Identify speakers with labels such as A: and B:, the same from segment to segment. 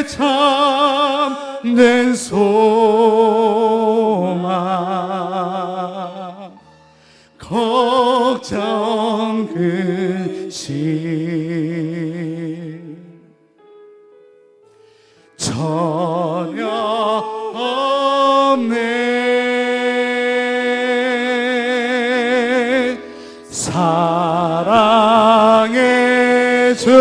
A: 나의 참된 소망 걱정 근심 전혀 없네. 사랑의 주는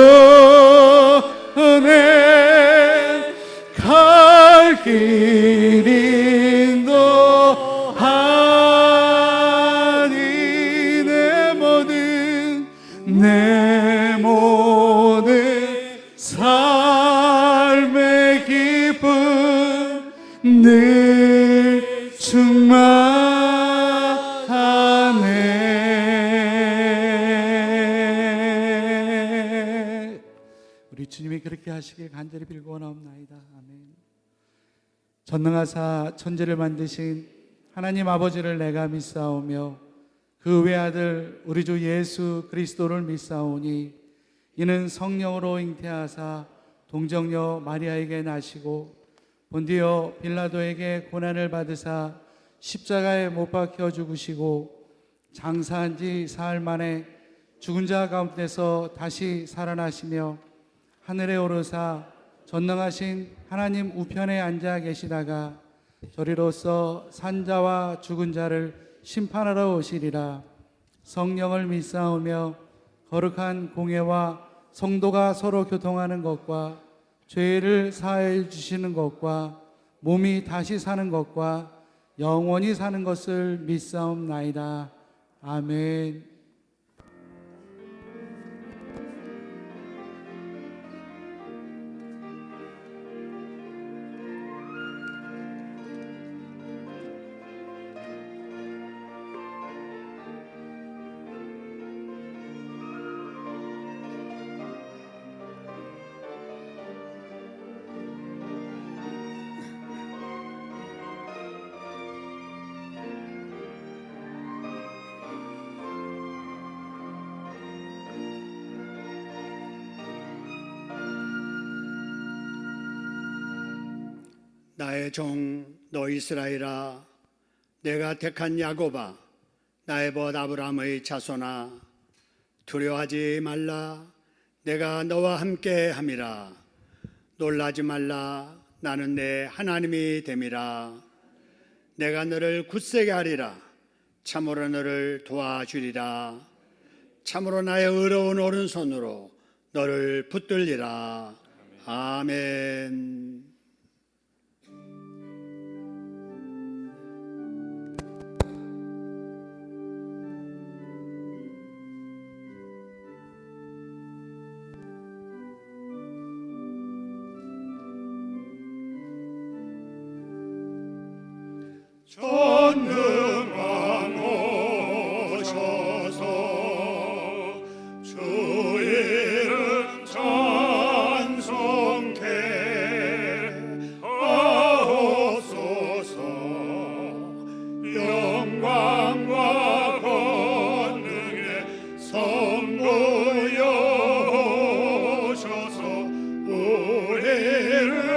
A: 갈 길이 너하니 내 모든 삶의 기쁨 늘 충만하네. 우리 주님이 그렇게 하시길 간절히 빌고나옵나이다. 아멘. 전능하사 천지를 만드신 하나님 아버지를 내가 믿사오며 그 외아들 우리 주 예수 그리스도를 믿사오니 이는 성령으로 잉태하사 동정녀 마리아에게 나시고 본디오 빌라도에게 고난을 받으사 십자가에 못 박혀 죽으시고 장사한 지 사흘 만에 죽은 자 가운데서 다시 살아나시며 하늘에 오르사 전능하신 하나님 우편에 앉아 계시다가 저리로서 산자와 죽은 자를 심판하러 오시리라. 성령을 믿사오며 거룩한 공예와 성도가 서로 교통하는 것과 죄를 사해 주시는 것과 몸이 다시 사는 것과 영원히 사는 것을 믿사옵나이다. 아멘.
B: 나의 종 너 이스라엘아, 내가 택한 야곱아, 나의 벗 아브라함의 자손아, 두려워하지 말라. 내가 너와 함께 함이라. 놀라지 말라. 나는 내 하나님이 됨이라. 내가 너를 굳세게 하리라. 참으로 너를 도와주리라. 참으로 나의 의로운 오른손으로 너를 붙들리라. 아멘.
C: 전능한 오셔서 주의 이름 찬송케 하옵소서. 영광과 권능의 성부여 오셔서 우리를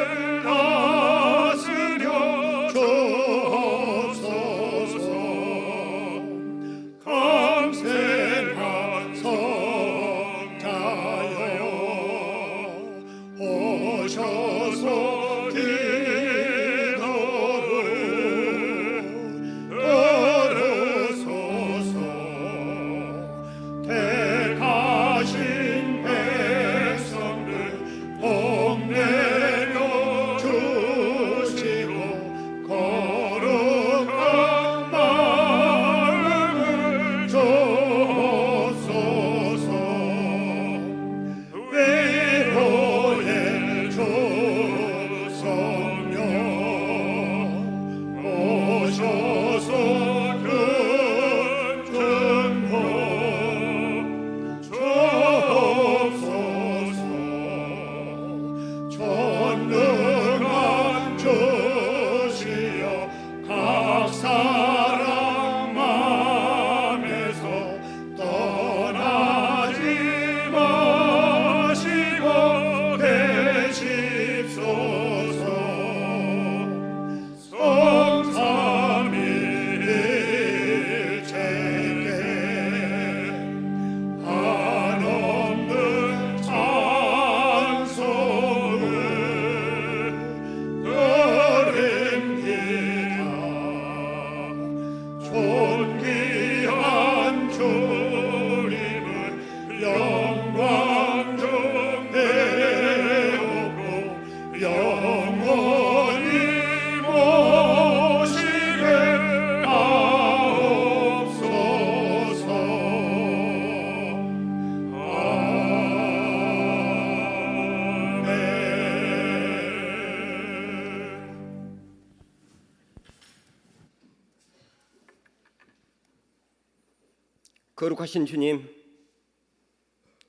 D: 거룩하신 주님,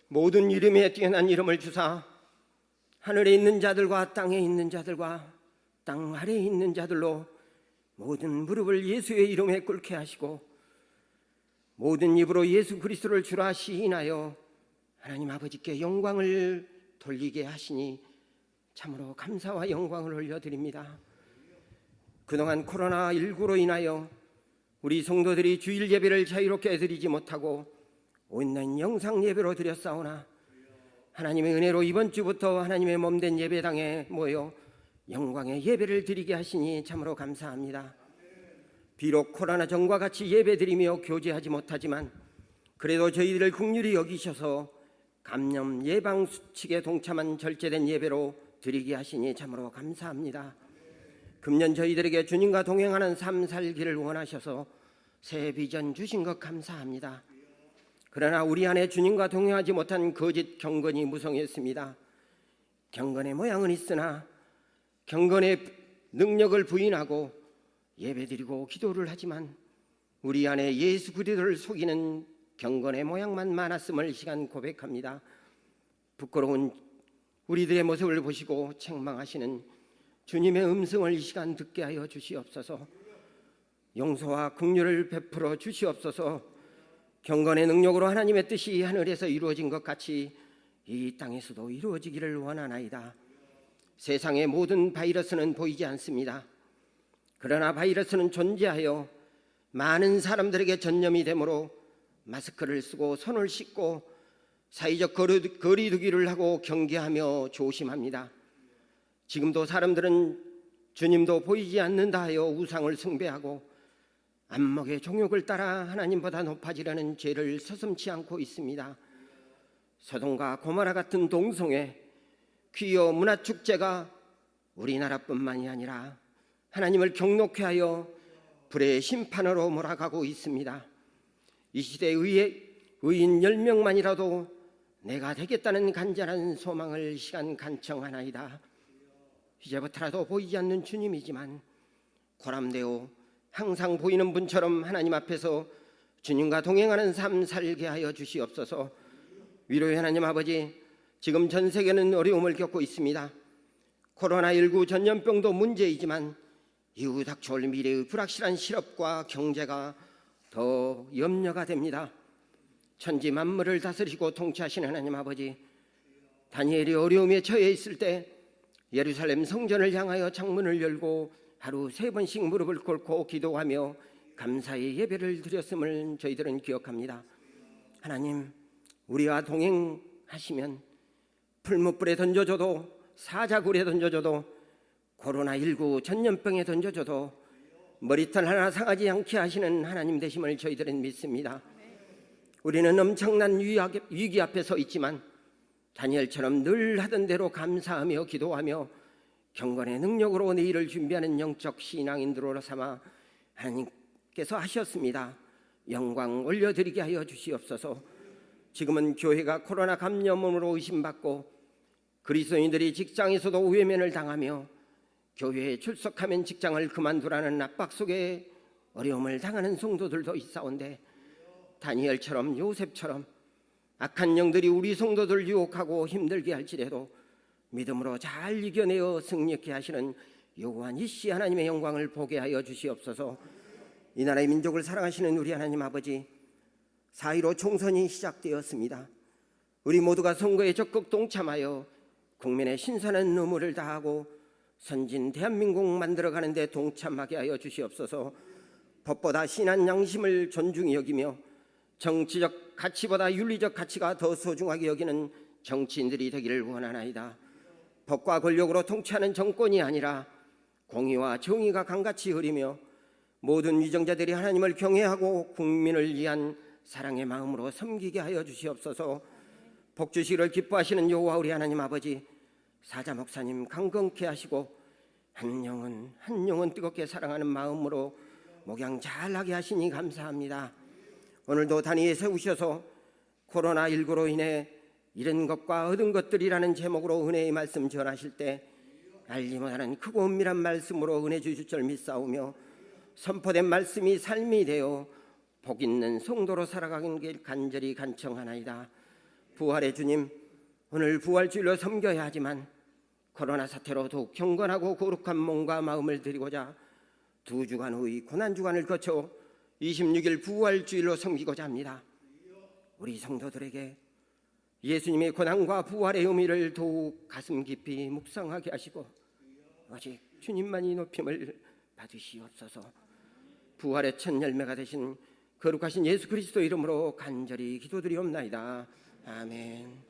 D: 모든 이름에 뛰어난 이름을 주사 하늘에 있는 자들과 땅에 있는 자들과 땅 아래에 있는 자들로 모든 무릎을 예수의 이름에 꿇게 하시고 모든 입으로 예수 그리스도를 주라 시인하여 하나님 아버지께 영광을 돌리게 하시니 참으로 감사와 영광을 올려드립니다. 그동안 코로나19로 인하여 우리 성도들이 주일 예배를 자유롭게 드리지 못하고 온라인 영상 예배로 드렸사오나 하나님의 은혜로 이번 주부터 하나님의 몸된 예배당에 모여 영광의 예배를 드리게 하시니 참으로 감사합니다. 비록 코로나 전과 같이 예배 드리며 교제하지 못하지만 그래도 저희들을 긍휼히 여기셔서 감염 예방 수칙에 동참한 절제된 예배로 드리게 하시니 참으로 감사합니다. 금년 저희들에게 주님과 동행하는 삶 살기를 원하셔서 새 비전 주신 것 감사합니다. 그러나 우리 안에 주님과 동행하지 못한 거짓 경건이 무성했습니다. 경건의 모양은 있으나 경건의 능력을 부인하고 예배드리고 기도를 하지만 우리 안에 예수 그리스도를 속이는 경건의 모양만 많았음을 이 시간 고백합니다. 부끄러운 우리들의 모습을 보시고 책망하시는 주님의 음성을 이 시간 듣게 하여 주시옵소서. 용서와 긍휼을 베풀어 주시옵소서. 경건의 능력으로 하나님의 뜻이 하늘에서 이루어진 것 같이 이 땅에서도 이루어지기를 원하나이다. 세상의 모든 바이러스는 보이지 않습니다. 그러나 바이러스는 존재하여 많은 사람들에게 전염이 되므로 마스크를 쓰고 손을 씻고 사회적 거리두기를 하고 경계하며 조심합니다. 지금도 사람들은 주님도 보이지 않는다 하여 우상을 숭배하고 안목의 종욕을 따라 하나님보다 높아지려는 죄를 서슴지 않고 있습니다. 소돔과 고모라 같은 동성애, 퀴어 문화축제가 우리나라뿐만이 아니라 하나님을 경록케 하여 불의 심판으로 몰아가고 있습니다. 이 시대의 의인 10명만이라도 내가 되겠다는 간절한 소망을 시간 간청하나이다. 이제부터라도 보이지 않는 주님이지만 고람되어 항상 보이는 분처럼 하나님 앞에서 주님과 동행하는 삶 살게 하여 주시옵소서. 위로의 하나님 아버지, 지금 전 세계는 어려움을 겪고 있습니다. 코로나19 전염병도 문제이지만 이후 닥쳐올 미래의 불확실한 실업과 경제가 더 염려가 됩니다. 천지 만물을 다스리고 통치하시는 하나님 아버지, 다니엘이 어려움에 처해 있을 때 예루살렘 성전을 향하여 창문을 열고 하루 3번씩 무릎을 꿇고 기도하며 감사의 예배를 드렸음을 저희들은 기억합니다. 하나님, 우리와 동행하시면 풀무불에 던져줘도 사자굴에 던져줘도 코로나19 전염병에 던져줘도 머리털 하나 상하지 않게 하시는 하나님 되심을 저희들은 믿습니다. 우리는 엄청난 위기 앞에 서 있지만 다니엘처럼 늘 하던 대로 감사하며 기도하며 경건의 능력으로 내일을 준비하는 영적 신앙인들로 삼아 하나님께서 하셨습니다. 영광 올려드리게 하여 주시옵소서. 지금은 교회가 코로나 감염으로 의심받고 그리스도인들이 직장에서도 외면을 당하며 교회에 출석하면 직장을 그만두라는 압박 속에 어려움을 당하는 성도들도 있사온데 다니엘처럼 요셉처럼 악한 영들이 우리 성도들 유혹하고 힘들게 할지라도 믿음으로 잘 이겨내어 승리케 하시는 요구한 이씨 하나님의 영광을 보게 하여 주시옵소서. 이 나라의 민족을 사랑하시는 우리 하나님 아버지, 4.15 총선이 시작되었습니다. 우리 모두가 선거에 적극 동참하여 국민의 신선한 의무를 다하고 선진 대한민국 만들어가는 데 동참하게 하여 주시옵소서. 법보다 신한 양심을 존중히 여기며 정치적 가치보다 윤리적 가치가 더 소중하게 여기는 정치인들이 되기를 원하나이다. 법과 권력으로 통치하는 정권이 아니라 공의와 정의가 강같이 흐리며 모든 위정자들이 하나님을 경외하고 국민을 위한 사랑의 마음으로 섬기게 하여 주시옵소서. 복주시를 기뻐하시는 여호와 우리 하나님 아버지, 사자 목사님 강건케 하시고 한 영혼 뜨겁게 사랑하는 마음으로 목양 잘하게 하시니 감사합니다. 오늘도 단위에 세우셔서 코로나19로 인해 잃은 것과 얻은 것들이라는 제목으로 은혜의 말씀 전하실 때 알지 못하는 크고 은밀한 말씀으로 은혜 주실 줄 믿사오며 선포된 말씀이 삶이 되어 복 있는 성도로 살아가는 길 간절히 간청하나이다. 부활의 주님, 오늘 부활주일로 섬겨야 하지만 코로나 사태로 더욱 경건하고 거룩한 몸과 마음을 드리고자 2주간 후의 고난주간을 거쳐 26일 부활주일로 섬기고자 합니다. 우리 성도들에게 예수님의 고난과 부활의 의미를 더욱 가슴 깊이 묵상하게 하시고 오직 주님만이 높임을 받으시옵소서. 부활의 첫 열매가 되신 거룩하신 예수 그리스도 이름으로 간절히 기도드리옵나이다. 아멘.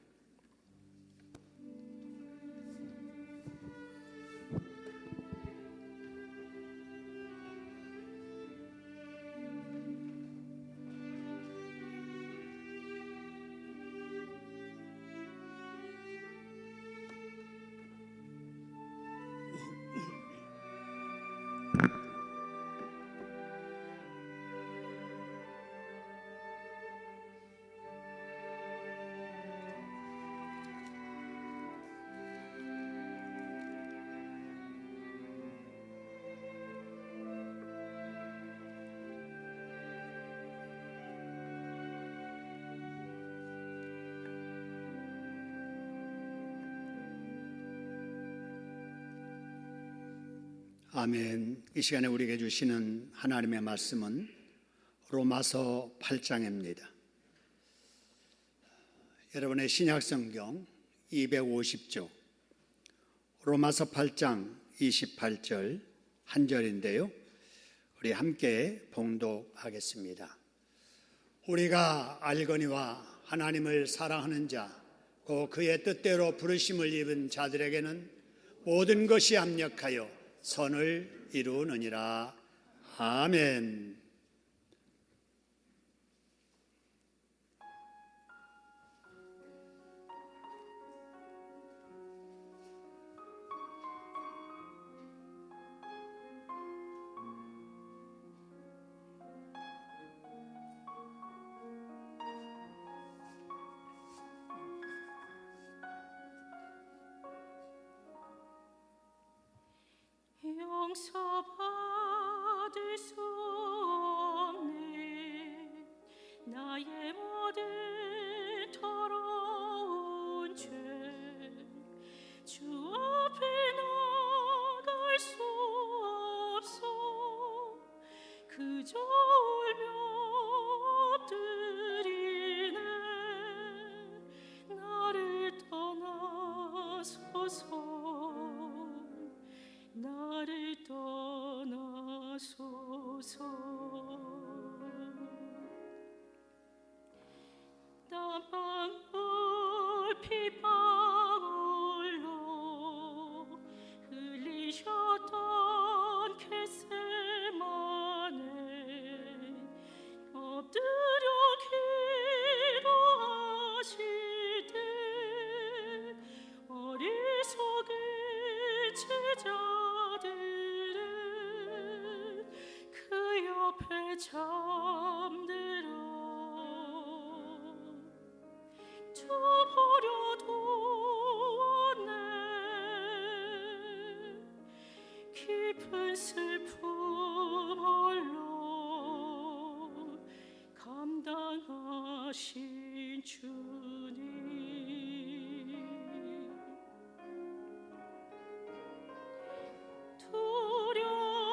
B: 아멘. 이 시간에 우리에게 주시는 하나님의 말씀은 로마서 8장입니다. 여러분의 신약성경 250쪽 로마서 8장 28절 한 절인데요. 우리 함께 봉독하겠습니다. 우리가 알거니와 하나님을 사랑하는 자, 곧 그의 뜻대로 부르심을 입은 자들에게는 모든 것이 합력하여 선을 이루느니라. 아멘.
E: 용서받을 수 없네 나의 모든 더러운 죄 주 앞에 나갈 수 없어 그저 울며 엎드리네 나를 떠나소서 나를 떠나소서 땀방울 피방울로 흘리셨던 겟세마네 엎드려 기도하시되 어리석은 제자들은 그 옆에 잠들어 버려두었네 깊은 슬픔 홀로 감당하신 주님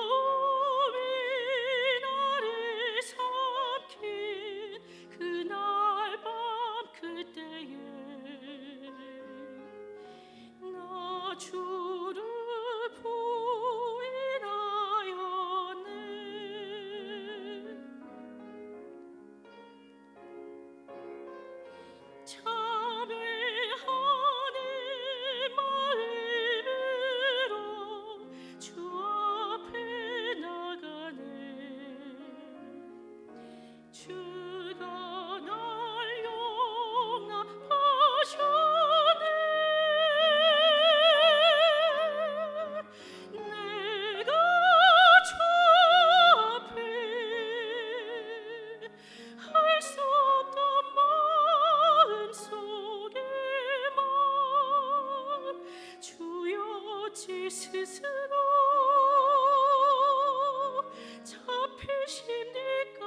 E: 두려움이 나를 삼킨 그날 밤 그때에 나 주를 부인하였네 참회하는 마음으로 주 앞에 나가네 주가 날 용납하셨네 내가 주 앞에 할 수 없던 마음속에만 주여 지 스스로 잡히십니까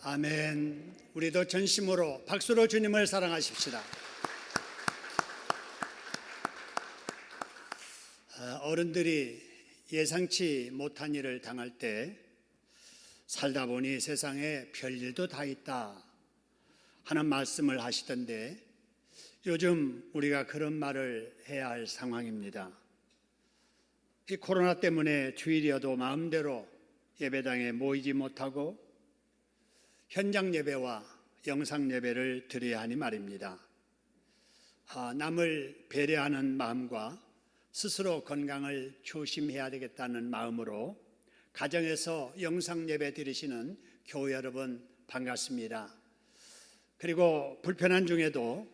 B: 아멘. 우리도 전심으로 박수로 주님을 사랑하십시다. 어른들이 예상치 못한 일을 당할 때 살다 보니 세상에 별일도 다 있다 하는 말씀을 하시던데 요즘 우리가 그런 말을 해야 할 상황입니다. 이 코로나 때문에 주일이어도 마음대로 예배당에 모이지 못하고 현장 예배와 영상 예배를 드려야 하니 말입니다. 남을 배려하는 마음과 스스로 건강을 조심해야 되겠다는 마음으로 가정에서 영상 예배 드리시는 교회 여러분 반갑습니다. 그리고 불편한 중에도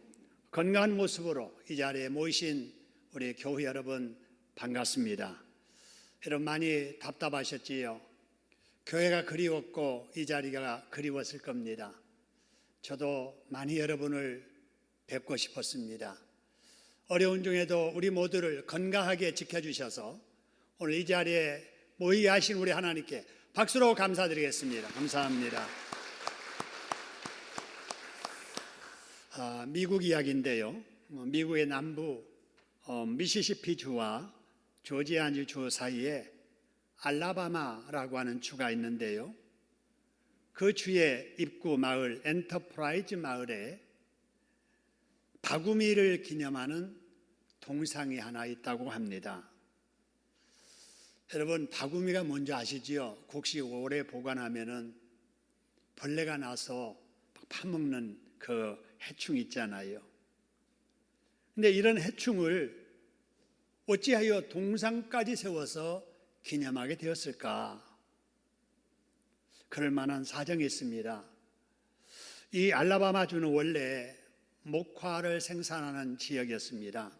B: 건강한 모습으로 이 자리에 모이신 우리 교회 여러분 반갑습니다. 여러분 많이 답답하셨지요? 교회가 그리웠고 이 자리가 그리웠을 겁니다. 저도 많이 여러분을 뵙고 싶었습니다. 어려운 중에도 우리 모두를 건강하게 지켜주셔서 오늘 이 자리에 모이게 하신 우리 하나님께 박수로 감사드리겠습니다. 감사합니다. 미국 이야기인데요. 미국의 남부 미시시피 주와 조지아주 주 사이에 알라바마라고 하는 주가 있는데요. 그 주의 입구 마을 엔터프라이즈 마을에 바구미를 기념하는 동상이 하나 있다고 합니다. 여러분 바구미가 뭔지 아시지요? 곡식 오래 보관하면은 벌레가 나서 파먹는 그 해충 있잖아요. 근데 이런 해충을 어찌하여 동상까지 세워서 기념하게 되었을까? 그럴 만한 사정이 있습니다. 이 알라바마주는 원래 목화를 생산하는 지역이었습니다.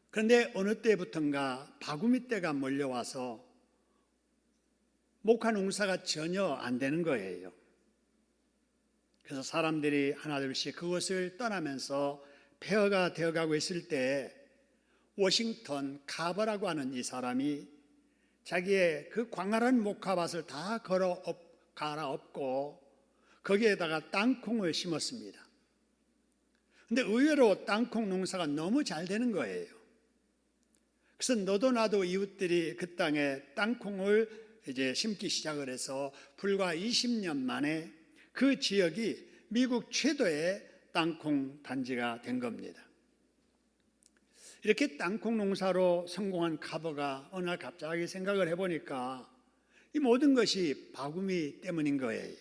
B: 그런데 어느 때부턴가 바구미 때가 몰려와서 목화 농사가 전혀 안 되는 거예요. 그래서 사람들이 하나둘씩 그것을 떠나면서 폐허가 되어가고 있을 때 워싱턴 카버라고 하는 이 사람이 자기의 그 광활한 목화밭을 다 갈아엎고 거기에다가 땅콩을 심었습니다. 근데 의외로 땅콩 농사가 너무 잘 되는 거예요. 그래서 너도 나도 이웃들이 그 땅에 땅콩을 이제 심기 시작을 해서 불과 20년 만에 그 지역이 미국 최대의 땅콩 단지가 된 겁니다. 이렇게 땅콩 농사로 성공한 카버가 어느 날 갑자기 생각을 해보니까 이 모든 것이 바구미 때문인 거예요.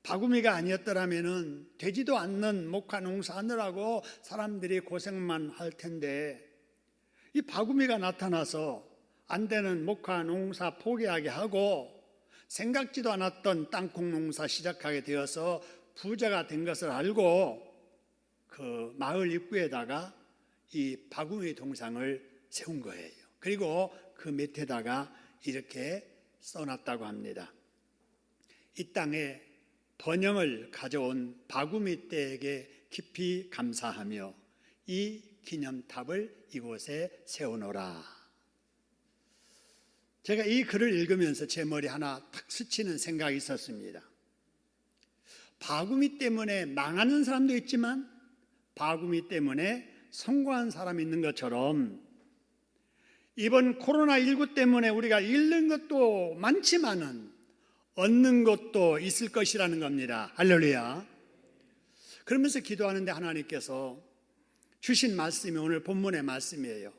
B: 바구미가 아니었더라면 되지도 않는 목화 농사하느라고 사람들이 고생만 할 텐데 이 바구미가 나타나서 안 되는 목화 농사 포기하게 하고 생각지도 않았던 땅콩 농사 시작하게 되어서 부자가 된 것을 알고 그 마을 입구에다가 이 바구미 동상을 세운 거예요. 그리고 그 밑에다가 이렇게 써놨다고 합니다. 이 땅에 번영을 가져온 바구미 떼에게 깊이 감사하며 이 기념탑을 이곳에 세워놓으라. 제가 이 글을 읽으면서 제 머리 하나 탁 스치는 생각이 있었습니다. 바구미 때문에 망하는 사람도 있지만 바구미 때문에 성공한 사람이 있는 것처럼 이번 코로나19 때문에 우리가 잃는 것도 많지만은 얻는 것도 있을 것이라는 겁니다. 할렐루야. 그러면서 기도하는데 하나님께서 주신 말씀이 오늘 본문의 말씀이에요.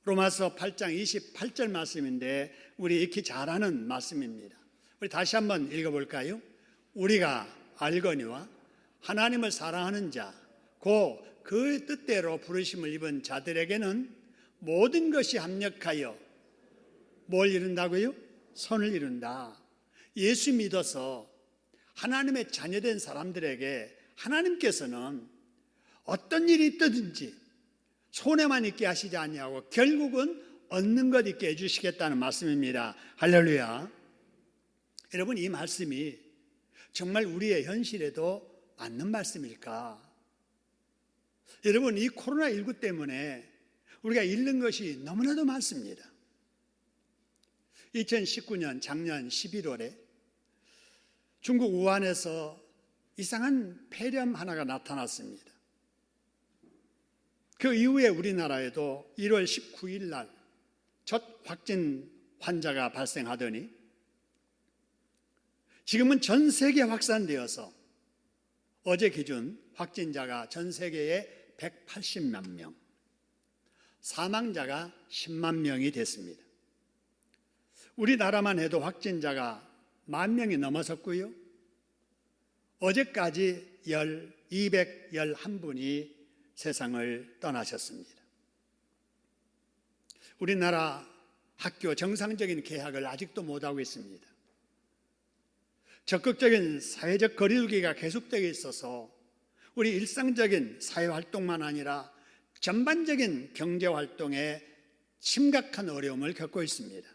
B: 로마서 8장 28절 말씀인데 우리 익히 잘 아는 말씀입니다. 우리 다시 한번 읽어볼까요? 우리가 알거니와 하나님을 사랑하는 자, 곧 그 뜻대로 부르심을 입은 자들에게는 모든 것이 합력하여 뭘 이룬다고요? 선을 이룬다. 예수 믿어서 하나님의 자녀된 사람들에게 하나님께서는 어떤 일이 있든지 손해만 있게 하시지 아니하고 결국은 얻는 것 있게 해주시겠다는 말씀입니다. 할렐루야. 여러분 이 말씀이 정말 우리의 현실에도 맞는 말씀일까? 여러분 이 코로나19 때문에 우리가 잃는 것이 너무나도 많습니다. 2019년 작년 11월에 중국 우한에서 이상한 폐렴 하나가 나타났습니다. 그 이후에 우리나라에도 1월 19일 날 첫 확진 환자가 발생하더니 지금은 전 세계 확산되어서 어제 기준 확진자가 전 세계에 180만 명, 사망자가 10만 명이 됐습니다. 우리나라만 해도 확진자가 10,000명이 넘어섰고요. 어제까지 211분이 세상을 떠나셨습니다. 우리나라 학교 정상적인 개학을 아직도 못하고 있습니다. 적극적인 사회적 거리두기가 계속되어 있어서 우리 일상적인 사회활동만 아니라 전반적인 경제활동에 심각한 어려움을 겪고 있습니다.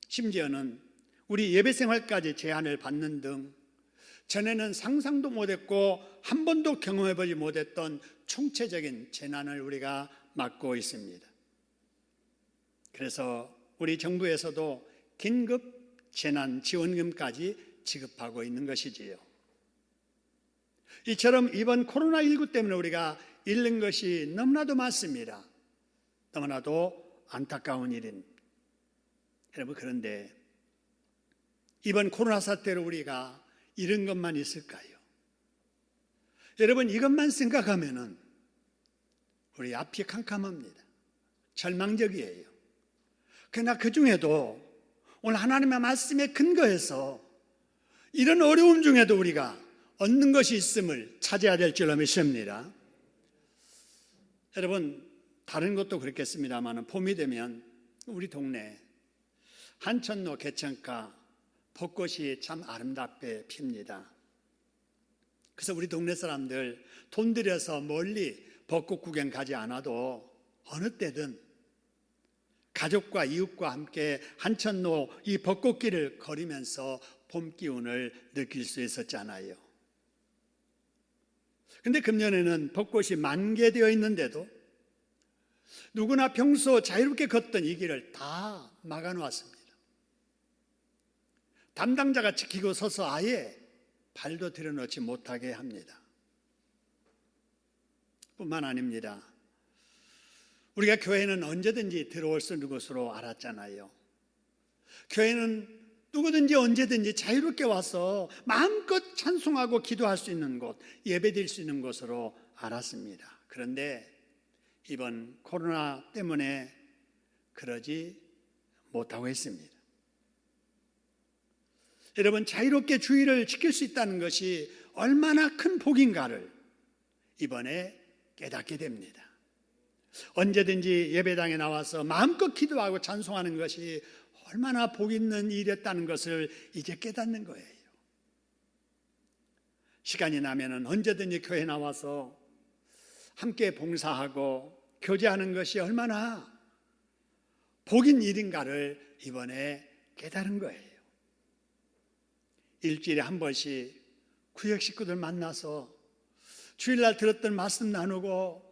B: 심지어는 우리 예배생활까지 제한을 받는 등 전에는 상상도 못했고 한 번도 경험해보지 못했던 총체적인 재난을 우리가 맞고 있습니다. 그래서 우리 정부에서도 긴급 재난지원금까지 지급하고 있는 것이지요. 이처럼 이번 코로나19 때문에 우리가 잃는 것이 너무나도 많습니다. 너무나도 안타까운 일입니다. 여러분, 그런데 이번 코로나 사태로 우리가 잃은 것만 있을까요? 여러분, 이것만 생각하면은 우리 앞이 캄캄합니다. 절망적이에요. 그러나 그 중에도 오늘 하나님의 말씀에 근거해서 이런 어려움 중에도 우리가 얻는 것이 있음을 찾아야 될 줄로 믿습니다. 여러분, 다른 것도 그렇겠습니다만 봄이 되면 우리 동네 한천로 개천가 벚꽃이 참 아름답게 핍니다. 그래서 우리 동네 사람들 돈 들여서 멀리 벚꽃 구경 가지 않아도 어느 때든 가족과 이웃과 함께 한천로 이 벚꽃길을 걸으면서 봄 기운을 느낄 수 있었잖아요. 그런데 금년에는 벚꽃이 만개되어 있는데도 누구나 평소 자유롭게 걷던 이 길을 다 막아놓았습니다. 담당자가 지키고 서서 아예 발도 들여놓지 못하게 합니다. 뿐만 아닙니다. 우리가 교회는 언제든지 들어올 수 있는 곳으로 알았잖아요. 교회는 누구든지 언제든지 자유롭게 와서 마음껏 찬송하고 기도할 수 있는 곳, 예배드릴 수 있는 곳으로 알았습니다. 그런데 이번 코로나 때문에 그러지 못하고 있습니다. 여러분, 자유롭게 주의를 지킬 수 있다는 것이 얼마나 큰 복인가를 이번에 깨닫게 됩니다. 언제든지 예배당에 나와서 마음껏 기도하고 찬송하는 것이 얼마나 복 있는 일이었다는 것을 이제 깨닫는 거예요. 시간이 나면은 언제든지 교회 나와서 함께 봉사하고 교제하는 것이 얼마나 복인 일인가를 이번에 깨달은 거예요. 일주일에 한 번씩 구역 식구들 만나서 주일날 들었던 말씀 나누고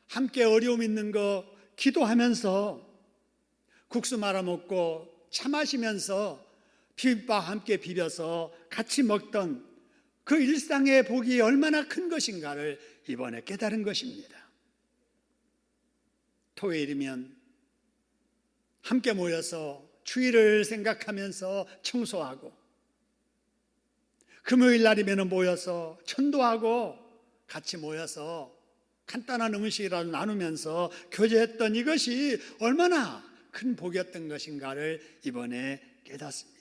B: 함께 어려움 있는 거 기도하면서 국수 말아 먹고 차 마시면서 비빔밥 함께 비벼서 같이 먹던 그 일상의 복이 얼마나 큰 것인가를 이번에 깨달은 것입니다. 토요일이면 함께 모여서 주일을 생각하면서 청소하고, 금요일 날이면 모여서 전도하고 같이 모여서 간단한 음식이라도 나누면서 교제했던 이것이 얼마나 큰 복이었던 것인가를 이번에 깨닫습니다.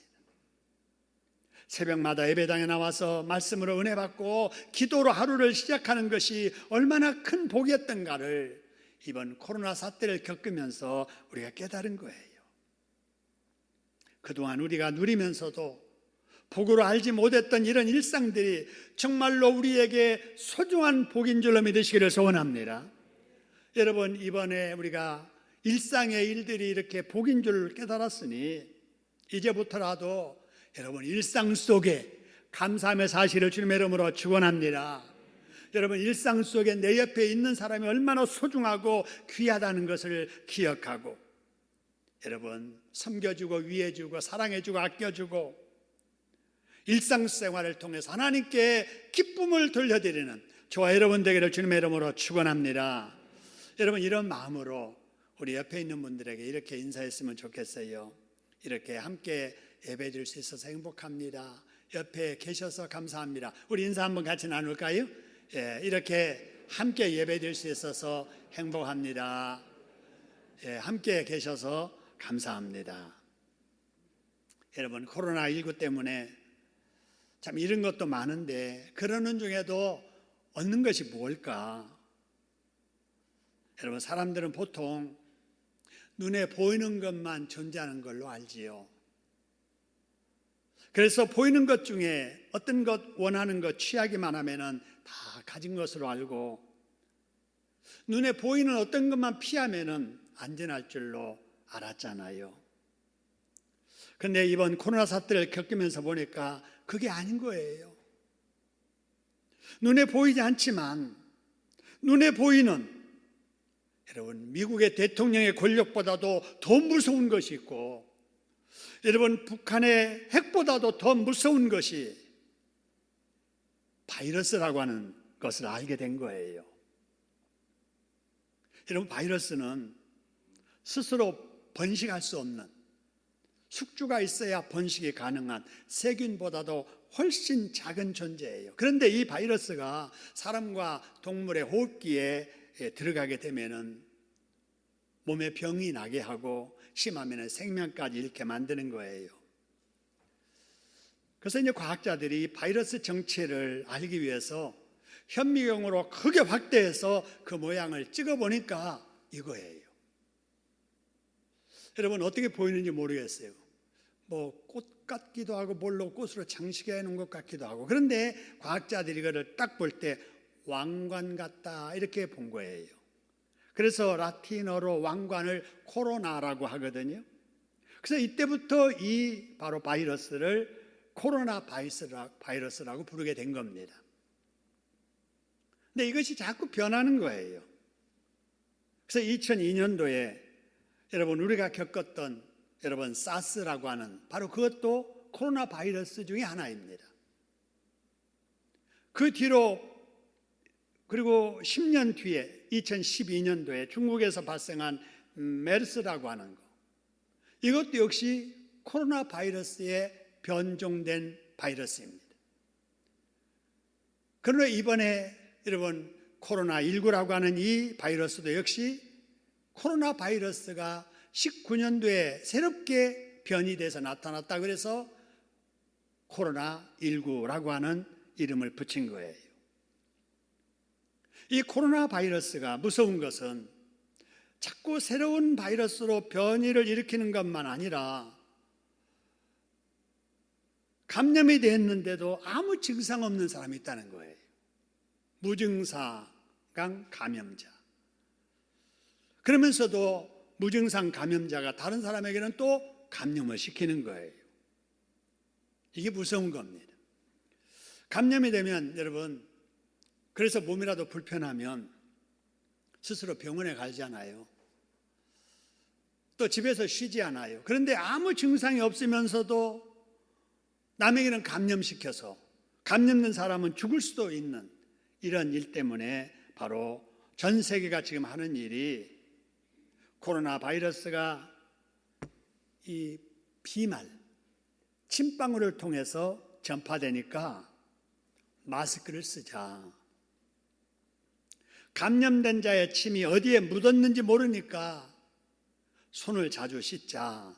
B: 새벽마다 예배당에 나와서 말씀으로 은혜 받고 기도로 하루를 시작하는 것이 얼마나 큰 복이었던가를 이번 코로나 사태를 겪으면서 우리가 깨달은 거예요. 그동안 우리가 누리면서도 복으로 알지 못했던 이런 일상들이 정말로 우리에게 소중한 복인 줄로 믿으시기를 소원합니다. 여러분, 이번에 우리가 일상의 일들이 이렇게 복인 줄 깨달았으니 이제부터라도 여러분 일상 속에 감사함의 사실을 주님의 이름으로 축원합니다. 여러분, 일상 속에 내 옆에 있는 사람이 얼마나 소중하고 귀하다는 것을 기억하고, 여러분 섬겨주고 위해주고 사랑해주고 아껴주고 일상생활을 통해서 하나님께 기쁨을 돌려드리는 저와 여러분 되기를 주님의 이름으로 축원합니다. 여러분, 이런 마음으로 우리 옆에 있는 분들에게 이렇게 인사했으면 좋겠어요. 이렇게 함께 예배드릴 수 있어서 행복합니다. 옆에 계셔서 감사합니다. 우리 인사 한번 같이 나눌까요? 예, 이렇게 함께 예배드릴 수 있어서 행복합니다. 예, 함께 계셔서 감사합니다. 여러분, 코로나19 때문에 참 이런 것도 많은데 그러는 중에도 얻는 것이 뭘까? 여러분, 사람들은 보통 눈에 보이는 것만 존재하는 걸로 알지요. 그래서 보이는 것 중에 어떤 것 원하는 것 취하기만 하면은 다 가진 것으로 알고, 눈에 보이는 어떤 것만 피하면은 안전할 줄로 알았잖아요. 그런데 이번 코로나 사태를 겪으면서 보니까 그게 아닌 거예요. 눈에 보이지 않지만 눈에 보이는, 여러분, 미국의 대통령의 권력보다도 더 무서운 것이 있고, 여러분, 북한의 핵보다도 더 무서운 것이 바이러스라고 하는 것을 알게 된 거예요. 여러분, 바이러스는 스스로 번식할 수 없는, 숙주가 있어야 번식이 가능한 세균보다도 훨씬 작은 존재예요. 그런데 이 바이러스가 사람과 동물의 호흡기에 들어가게 되면은 몸에 병이 나게 하고 심하면 생명까지 잃게 만드는 거예요. 그래서 이제 과학자들이 바이러스 정체를 알기 위해서 현미경으로 크게 확대해서 그 모양을 찍어보니까 이거예요. 여러분, 어떻게 보이는지 모르겠어요. 뭐 꽃 같기도 하고 뭘로 꽃으로 장식해 놓은 것 같기도 하고, 그런데 과학자들이 이거를 딱 볼 때 왕관 같다 이렇게 본 거예요. 그래서 라틴어로 왕관을 코로나라고 하거든요. 그래서 이때부터 이 바로 바이러스를 코로나 바이러스라고 부르게 된 겁니다. 근데 이것이 자꾸 변하는 거예요. 그래서 2002년도에 여러분, 우리가 겪었던 여러분 사스라고 하는 바로 그것도 코로나 바이러스 중에 하나입니다. 그 뒤로 그리고 10년 뒤에 2012년도에 중국에서 발생한 메르스라고 하는 거, 이것도 역시 코로나 바이러스에 변종된 바이러스입니다. 그러나 이번에 여러분 코로나19라고 하는 이 바이러스도 역시 코로나 바이러스가 19년도에 새롭게 변이돼서 나타났다. 그래서 코로나19라고 하는 이름을 붙인 거예요. 이 코로나 바이러스가 무서운 것은 자꾸 새로운 바이러스로 변이를 일으키는 것만 아니라 감염이 됐는데도 아무 증상 없는 사람이 있다는 거예요. 무증상 감염자. 그러면서도 무증상 감염자가 다른 사람에게는 또 감염을 시키는 거예요. 이게 무서운 겁니다. 감염이 되면 여러분, 그래서 몸이라도 불편하면 스스로 병원에 가잖아요. 또 집에서 쉬지 않아요. 그런데 아무 증상이 없으면서도 남에게는 감염시켜서 감염된 사람은 죽을 수도 있는 이런 일 때문에 바로 전 세계가 지금 하는 일이 코로나 바이러스가 이 비말, 침방울을 통해서 전파되니까 마스크를 쓰자. 감염된 자의 침이 어디에 묻었는지 모르니까 손을 자주 씻자.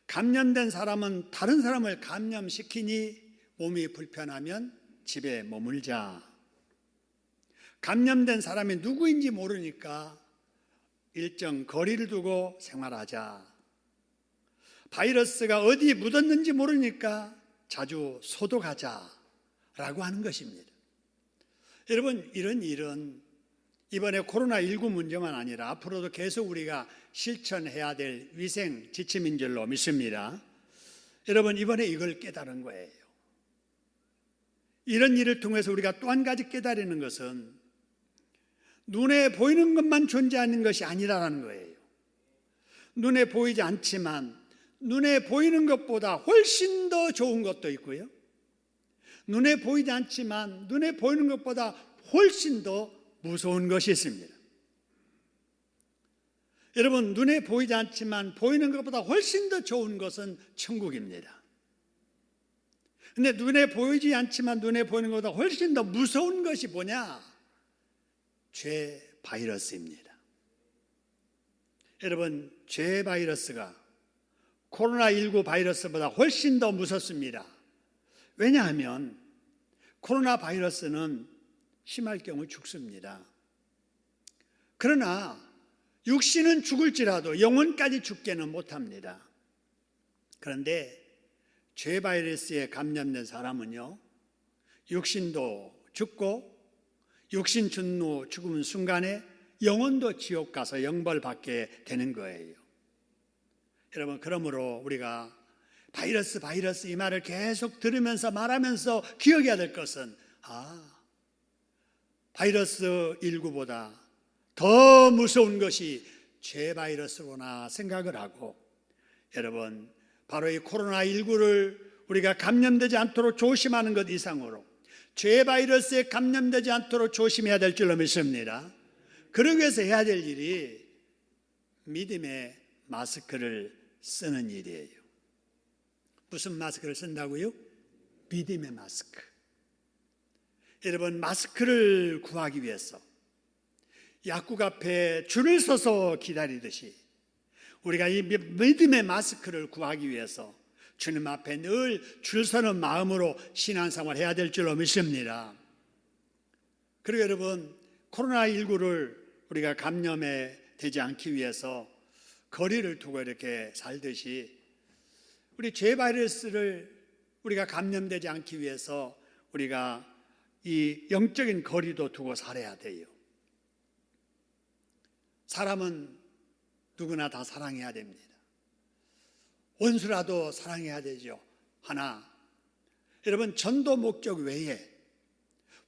B: 감염된 사람은 다른 사람을 감염시키니 몸이 불편하면 집에 머물자. 감염된 사람이 누구인지 모르니까 일정 거리를 두고 생활하자. 바이러스가 어디 묻었는지 모르니까 자주 소독하자라고 하는 것입니다. 여러분, 이런 일은 이번에 코로나19 문제만 아니라 앞으로도 계속 우리가 실천해야 될 위생 지침인 줄로 믿습니다. 여러분, 이번에 이걸 깨달은 거예요. 이런 일을 통해서 우리가 또 한 가지 깨달는 것은 눈에 보이는 것만 존재하는 것이 아니라는 거예요. 눈에 보이지 않지만 눈에 보이는 것보다 훨씬 더 좋은 것도 있고요. 눈에 보이지 않지만 눈에 보이는 것보다 훨씬 더 무서운 것이 있습니다. 여러분, 눈에 보이지 않지만 보이는 것보다 훨씬 더 좋은 것은 천국입니다. 근데 눈에 보이지 않지만 눈에 보이는 것보다 훨씬 더 무서운 것이 뭐냐? 죄 바이러스입니다. 여러분, 죄 바이러스가 코로나19 바이러스보다 훨씬 더 무섭습니다. 왜냐하면 코로나 바이러스는 심할 경우 죽습니다. 그러나 육신은 죽을지라도 영혼까지 죽게는 못합니다. 그런데 죄 바이러스에 감염된 사람은요, 육신도 죽고 육신 죽는 순간에 영혼도 지옥 가서 영벌 받게 되는 거예요. 여러분, 그러므로 우리가 바이러스 이 말을 계속 들으면서 말하면서 기억해야 될 것은 바이러스 19보다 더 무서운 것이 죄 바이러스구나 생각을 하고, 여러분, 바로 이 코로나19를 우리가 감염되지 않도록 조심하는 것 이상으로 죄 바이러스에 감염되지 않도록 조심해야 될 줄로 믿습니다. 그러기 위해서 해야 될 일이 믿음의 마스크를 쓰는 일이에요. 무슨 마스크를 쓴다고요? 믿음의 마스크. 여러분, 마스크를 구하기 위해서 약국 앞에 줄을 서서 기다리듯이 우리가 이 믿음의 마스크를 구하기 위해서 주님 앞에 늘 줄 서는 마음으로 신앙생활을 해야 될 줄로 믿습니다. 그리고 여러분, 코로나19를 우리가 감염에 되지 않기 위해서 거리를 두고 이렇게 살듯이 우리 죄 바이러스를 우리가 감염되지 않기 위해서 우리가 이 영적인 거리도 두고 살아야 돼요. 사람은 누구나 다 사랑해야 됩니다. 원수라도 사랑해야 되죠. 하나, 여러분, 전도 목적 외에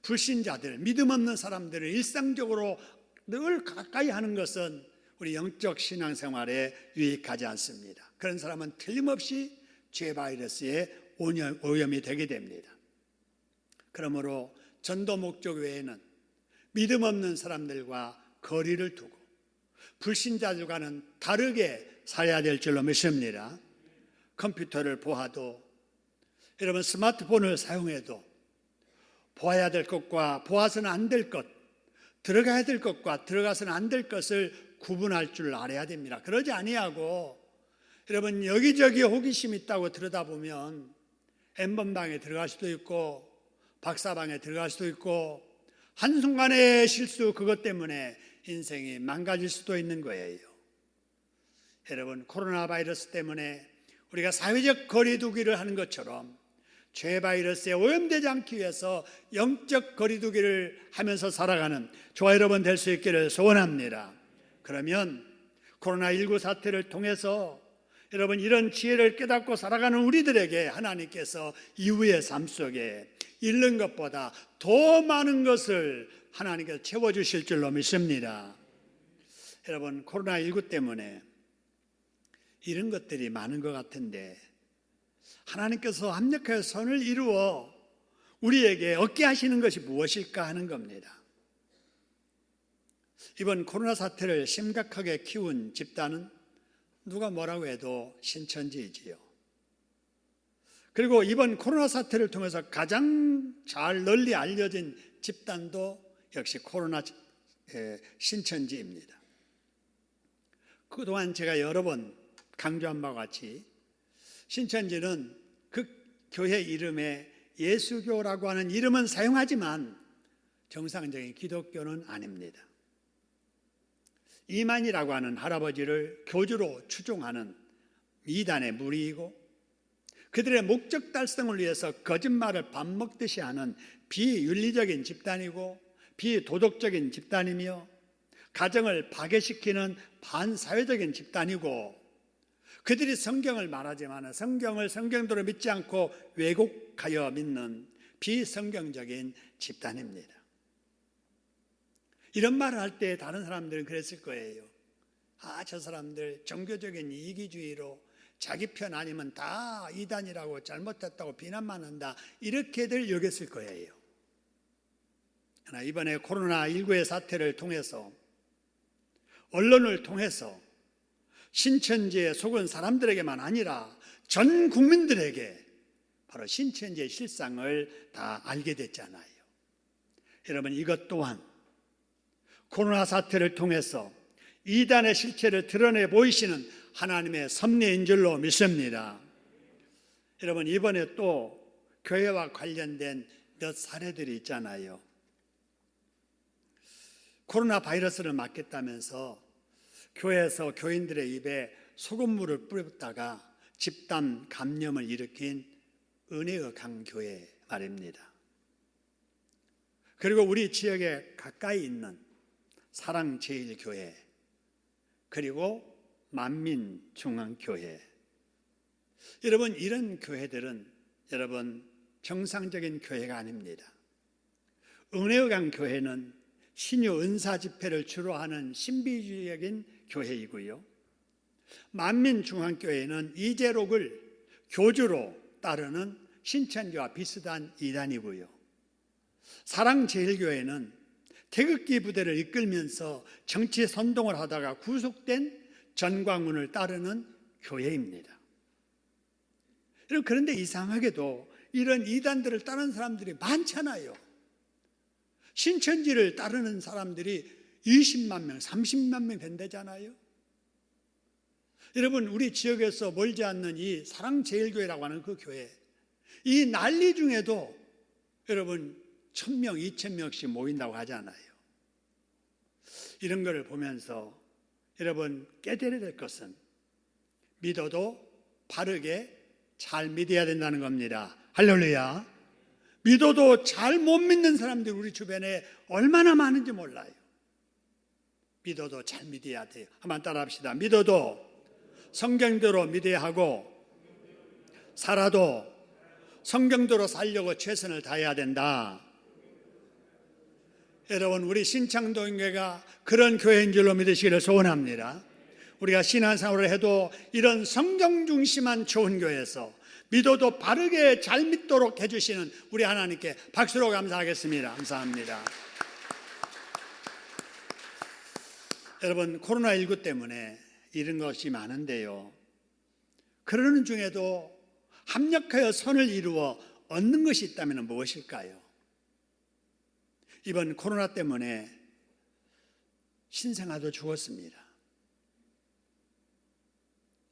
B: 불신자들, 믿음 없는 사람들을 일상적으로 늘 가까이 하는 것은 우리 영적 신앙생활에 유익하지 않습니다. 그런 사람은 틀림없이 죄 바이러스에 오염이 되게 됩니다. 그러므로 전도 목적 외에는 믿음 없는 사람들과 거리를 두고 불신자들과는 다르게 살아야 될 줄로 믿습니다. 컴퓨터를 보아도, 여러분, 스마트폰을 사용해도 보아야 될 것과 보아서는 안 될 것, 들어가야 될 것과 들어가서는 안 될 것을 구분할 줄 알아야 됩니다. 그러지 아니하고 여러분, 여기저기 호기심 있다고 들여다보면 N번방에 들어갈 수도 있고 박사방에 들어갈 수도 있고 한순간의 실수, 그것 때문에 인생이 망가질 수도 있는 거예요. 여러분, 코로나 바이러스 때문에 우리가 사회적 거리두기를 하는 것처럼 죄 바이러스에 오염되지 않기 위해서 영적 거리두기를 하면서 살아가는 저와 여러분 될 수 있기를 소원합니다. 그러면 코로나19 사태를 통해서 여러분, 이런 지혜를 깨닫고 살아가는 우리들에게 하나님께서 이후의 삶 속에 잃는 것보다 더 많은 것을 하나님께서 채워주실 줄로 믿습니다. 여러분, 코로나19 때문에 이런 것들이 많은 것 같은데 하나님께서 합력하여 선을 이루어 우리에게 얻게 하시는 것이 무엇일까 하는 겁니다. 이번 코로나 사태를 심각하게 키운 집단은 누가 뭐라고 해도 신천지이지요. 그리고 이번 코로나 사태를 통해서 가장 잘 널리 알려진 집단도 역시 코로나 신천지입니다. 그동안 제가 여러 번 강조한 바와 같이 신천지는 그 교회 이름에 예수교라고 하는 이름은 사용하지만 정상적인 기독교는 아닙니다. 이만희라고 하는 할아버지를 교주로 추종하는 이단의 무리이고 그들의 목적 달성을 위해서 거짓말을 밥 먹듯이 하는 비윤리적인 집단이고 비도덕적인 집단이며 가정을 파괴시키는 반사회적인 집단이고 그들이 성경을 말하지만 성경을 성경대로 믿지 않고 왜곡하여 믿는 비성경적인 집단입니다. 이런 말을 할 때 다른 사람들은 그랬을 거예요. 저 사람들 종교적인 이기주의로 자기 편 아니면 다 이단이라고 잘못했다고 비난만 한다, 이렇게들 여겼을 거예요. 그러나 이번에 코로나19의 사태를 통해서, 언론을 통해서 신천지에 속은 사람들에게만 아니라 전 국민들에게 바로 신천지의 실상을 다 알게 됐잖아요. 여러분, 이것 또한 코로나 사태를 통해서 이단의 실체를 드러내 보이시는 하나님의 섭리인 줄로 믿습니다. 여러분, 이번에 또 교회와 관련된 몇 사례들이 있잖아요. 코로나 바이러스를 막겠다면서 교회에서 교인들의 입에 소금물을 뿌렸다가 집단 감염을 일으킨 은혜의 강교회 말입니다. 그리고 우리 지역에 가까이 있는 사랑제일교회, 그리고 만민중앙교회. 여러분, 이런 교회들은 여러분 정상적인 교회가 아닙니다. 은혜의 강교회는 신유 은사 집회를 주로 하는 신비주의적인 교회이고요, 만민중앙교회는 이재록을 교주로 따르는 신천지와 비슷한 이단이고요, 사랑제일교회는 태극기 부대를 이끌면서 정치 선동을 하다가 구속된 전광훈을 따르는 교회입니다. 그런데 이상하게도 이런 이단들을 따르는 사람들이 많잖아요. 신천지를 따르는 사람들이 20만 명, 30만 명 된다잖아요. 여러분, 우리 지역에서 멀지 않는 이 사랑제일교회라고 하는 그 교회, 이 난리 중에도 여러분 1000명, 2000명씩 모인다고 하잖아요. 이런 것을 보면서 여러분 깨달아야 될 것은 믿어도 바르게 잘 믿어야 된다는 겁니다. 할렐루야. 믿어도 잘 못 믿는 사람들이 우리 주변에 얼마나 많은지 몰라요. 믿어도 잘 믿어야 돼요. 한번 따라 합시다. 믿어도 성경대로 믿어야 하고, 살아도 성경대로 살려고 최선을 다해야 된다. 여러분, 우리 신창동교회가 그런 교회인 줄로 믿으시기를 소원합니다. 우리가 신앙생활을 해도 이런 성경 중심한 좋은 교회에서 믿어도 바르게 잘 믿도록 해주시는 우리 하나님께 박수로 감사하겠습니다. 감사합니다. 여러분, 코로나19 때문에 이런 것이 많은데요, 그러는 중에도 합력하여 선을 이루어 얻는 것이 있다면 무엇일까요? 이번 코로나 때문에 신생아도 죽었습니다.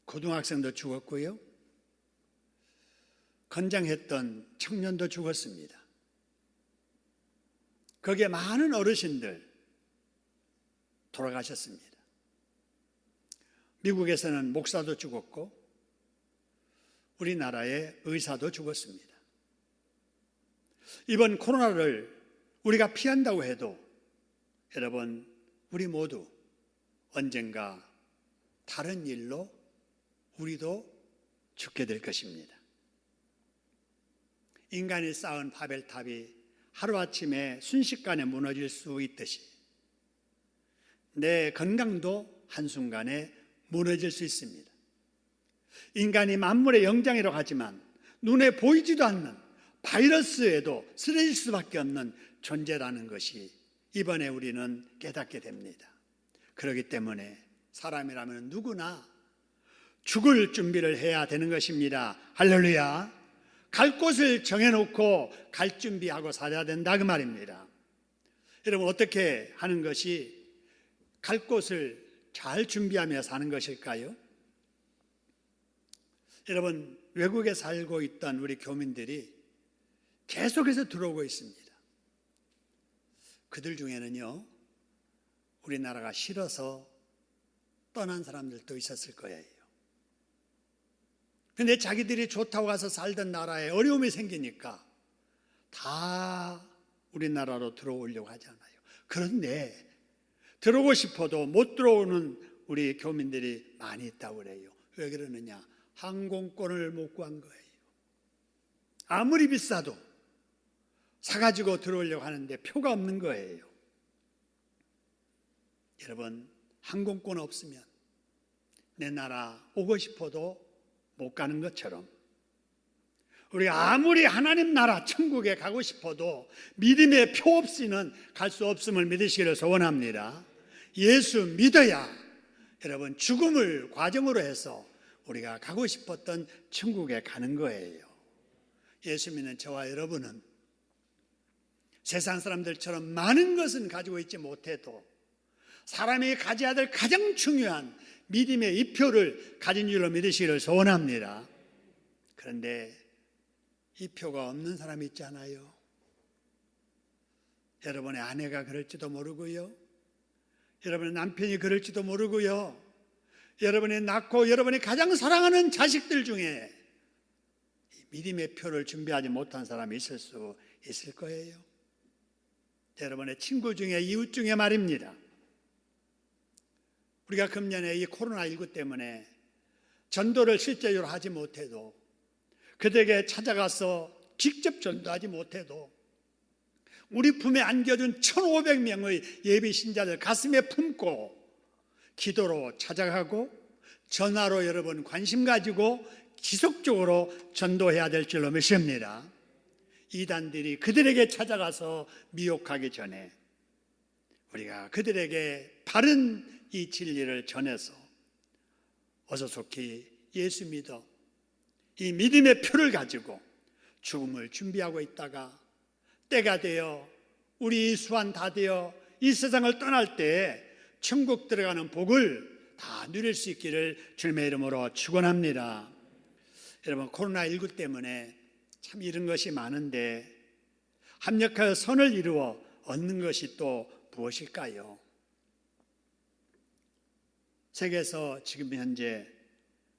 B: 고등학생도 죽었고요, 건장했던 청년도 죽었습니다. 거기에 많은 어르신들 돌아가셨습니다. 미국에서는 목사도 죽었고 우리나라의 의사도 죽었습니다. 이번 코로나를 우리가 피한다고 해도 여러분, 우리 모두 언젠가 다른 일로 우리도 죽게 될 것입니다. 인간이 쌓은 바벨탑이 하루아침에 순식간에 무너질 수 있듯이 내 건강도 한순간에 무너질 수 있습니다. 인간이 만물의 영장이라고 하지만 눈에 보이지도 않는 바이러스에도 쓰러질 수밖에 없는 존재라는 것이 이번에 우리는 깨닫게 됩니다. 그렇기 때문에 사람이라면 누구나 죽을 준비를 해야 되는 것입니다. 할렐루야. 갈 곳을 정해놓고 갈 준비하고 살아야 된다, 그 말입니다. 여러분, 어떻게 하는 것이 갈 곳을 잘 준비하며 사는 것일까요? 여러분, 외국에 살고 있던 우리 교민들이 계속해서 들어오고 있습니다. 그들 중에는요, 우리나라가 싫어서 떠난 사람들도 있었을 거예요. 근데 자기들이 좋다고 가서 살던 나라에 어려움이 생기니까 다 우리나라로 들어오려고 하잖아요. 그런데 들어오고 싶어도 못 들어오는 우리 교민들이 많이 있다고 그래요. 왜 그러느냐? 항공권을 못 구한 거예요. 아무리 비싸도 사가지고 들어오려고 하는데 표가 없는 거예요. 여러분, 항공권 없으면 내 나라 오고 싶어도 못 가는 것처럼 우리가 아무리 하나님 나라 천국에 가고 싶어도 믿음의 표 없이는 갈 수 없음을 믿으시기를 소원합니다. 예수 믿어야 여러분 죽음을 과정으로 해서 우리가 가고 싶었던 천국에 가는 거예요. 예수 믿는 저와 여러분은 세상 사람들처럼 많은 것은 가지고 있지 못해도 사람이 가져야 될 가장 중요한 믿음의 이표를 가진 줄로 믿으시기를 소원합니다. 그런데 이 표가 없는 사람이 있잖아요. 여러분의 아내가 그럴지도 모르고요. 여러분의 남편이 그럴지도 모르고요. 여러분이 낳고 여러분이 가장 사랑하는 자식들 중에 믿음의 표를 준비하지 못한 사람이 있을 수 있을 거예요. 여러분의 친구 중에 이웃 중에 말입니다. 우리가 금년에 이 코로나19 때문에 전도를 실제로 하지 못해도 그들에게 찾아가서 직접 전도하지 못해도 우리 품에 안겨준 1,500명의 예비 신자들 가슴에 품고 기도로 찾아가고 전화로 여러분 관심 가지고 지속적으로 전도해야 될 줄로 믿습니다. 이단들이 그들에게 찾아가서 미혹하기 전에 우리가 그들에게 바른 이 진리를 전해서 어서 속히 예수 믿어 이 믿음의 표를 가지고 죽음을 준비하고 있다가 때가 되어 우리 수완 다 되어 이 세상을 떠날 때 천국 들어가는 복을 다 누릴 수 있기를 주님의 이름으로 축원합니다. 여러분 코로나19 때문에 참 잃은 것이 많은데 합력하여 선을 이루어 얻는 것이 또 무엇일까요? 세계에서 지금 현재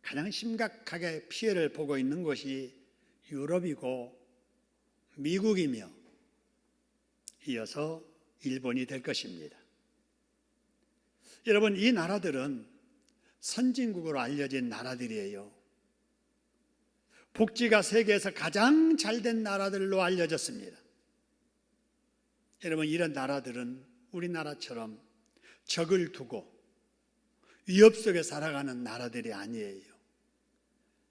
B: 가장 심각하게 피해를 보고 있는 곳이 유럽이고 미국이며 이어서 일본이 될 것입니다. 여러분 이 나라들은 선진국으로 알려진 나라들이에요. 복지가 세계에서 가장 잘된 나라들로 알려졌습니다. 여러분 이런 나라들은 우리나라처럼 적을 두고 위협 속에 살아가는 나라들이 아니에요.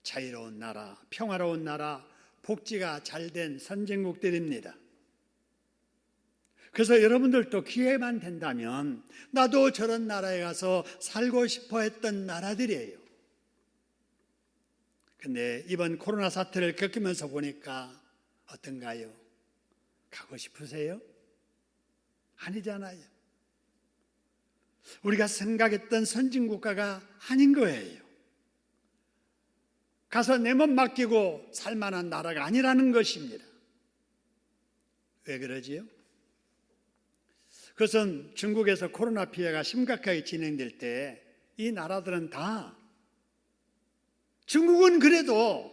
B: 자유로운 나라, 평화로운 나라, 복지가 잘된 선진국들입니다. 그래서 여러분들도 기회만 된다면 나도 저런 나라에 가서 살고 싶어 했던 나라들이에요. 근데 이번 코로나 사태를 겪으면서 보니까 어떤가요? 가고 싶으세요? 아니잖아요. 우리가 생각했던 선진국가가 아닌 거예요. 가서 내 몸 맡기고 살만한 나라가 아니라는 것입니다. 왜 그러지요? 그것은 중국에서 코로나 피해가 심각하게 진행될 때 이 나라들은 다 중국은 그래도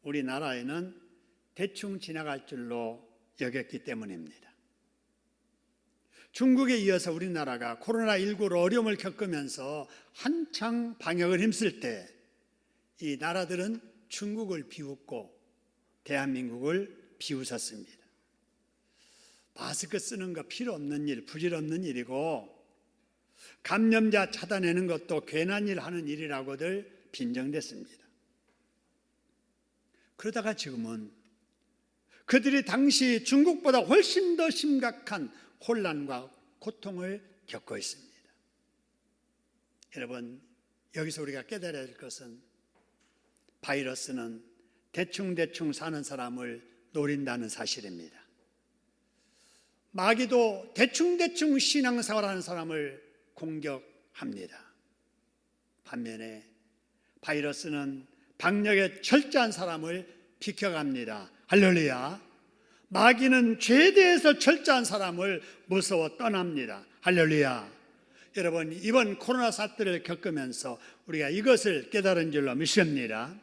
B: 우리나라에는 대충 지나갈 줄로 여겼기 때문입니다. 중국에 이어서 우리나라가 코로나19로 어려움을 겪으면서 한창 방역을 힘쓸 때 이 나라들은 중국을 비웃고 대한민국을 비웃었습니다. 마스크 쓰는 거 필요 없는 일, 부질없는 일이고 감염자 찾아내는 것도 괜한 일 하는 일이라고들 빈정댔습니다. 그러다가 지금은 그들이 당시 중국보다 훨씬 더 심각한 혼란과 고통을 겪고 있습니다. 여러분, 여기서 우리가 깨달아야 할 것은 바이러스는 대충대충 사는 사람을 노린다는 사실입니다. 마귀도 대충대충 신앙생활하는 사람을 공격합니다. 반면에 바이러스는 방역에 철저한 사람을 비켜갑니다. 할렐루야. 마귀는 죄에 대해서 철저한 사람을 무서워 떠납니다. 할렐루야. 여러분 이번 코로나 사태를 겪으면서 우리가 이것을 깨달은 줄로 믿습니다.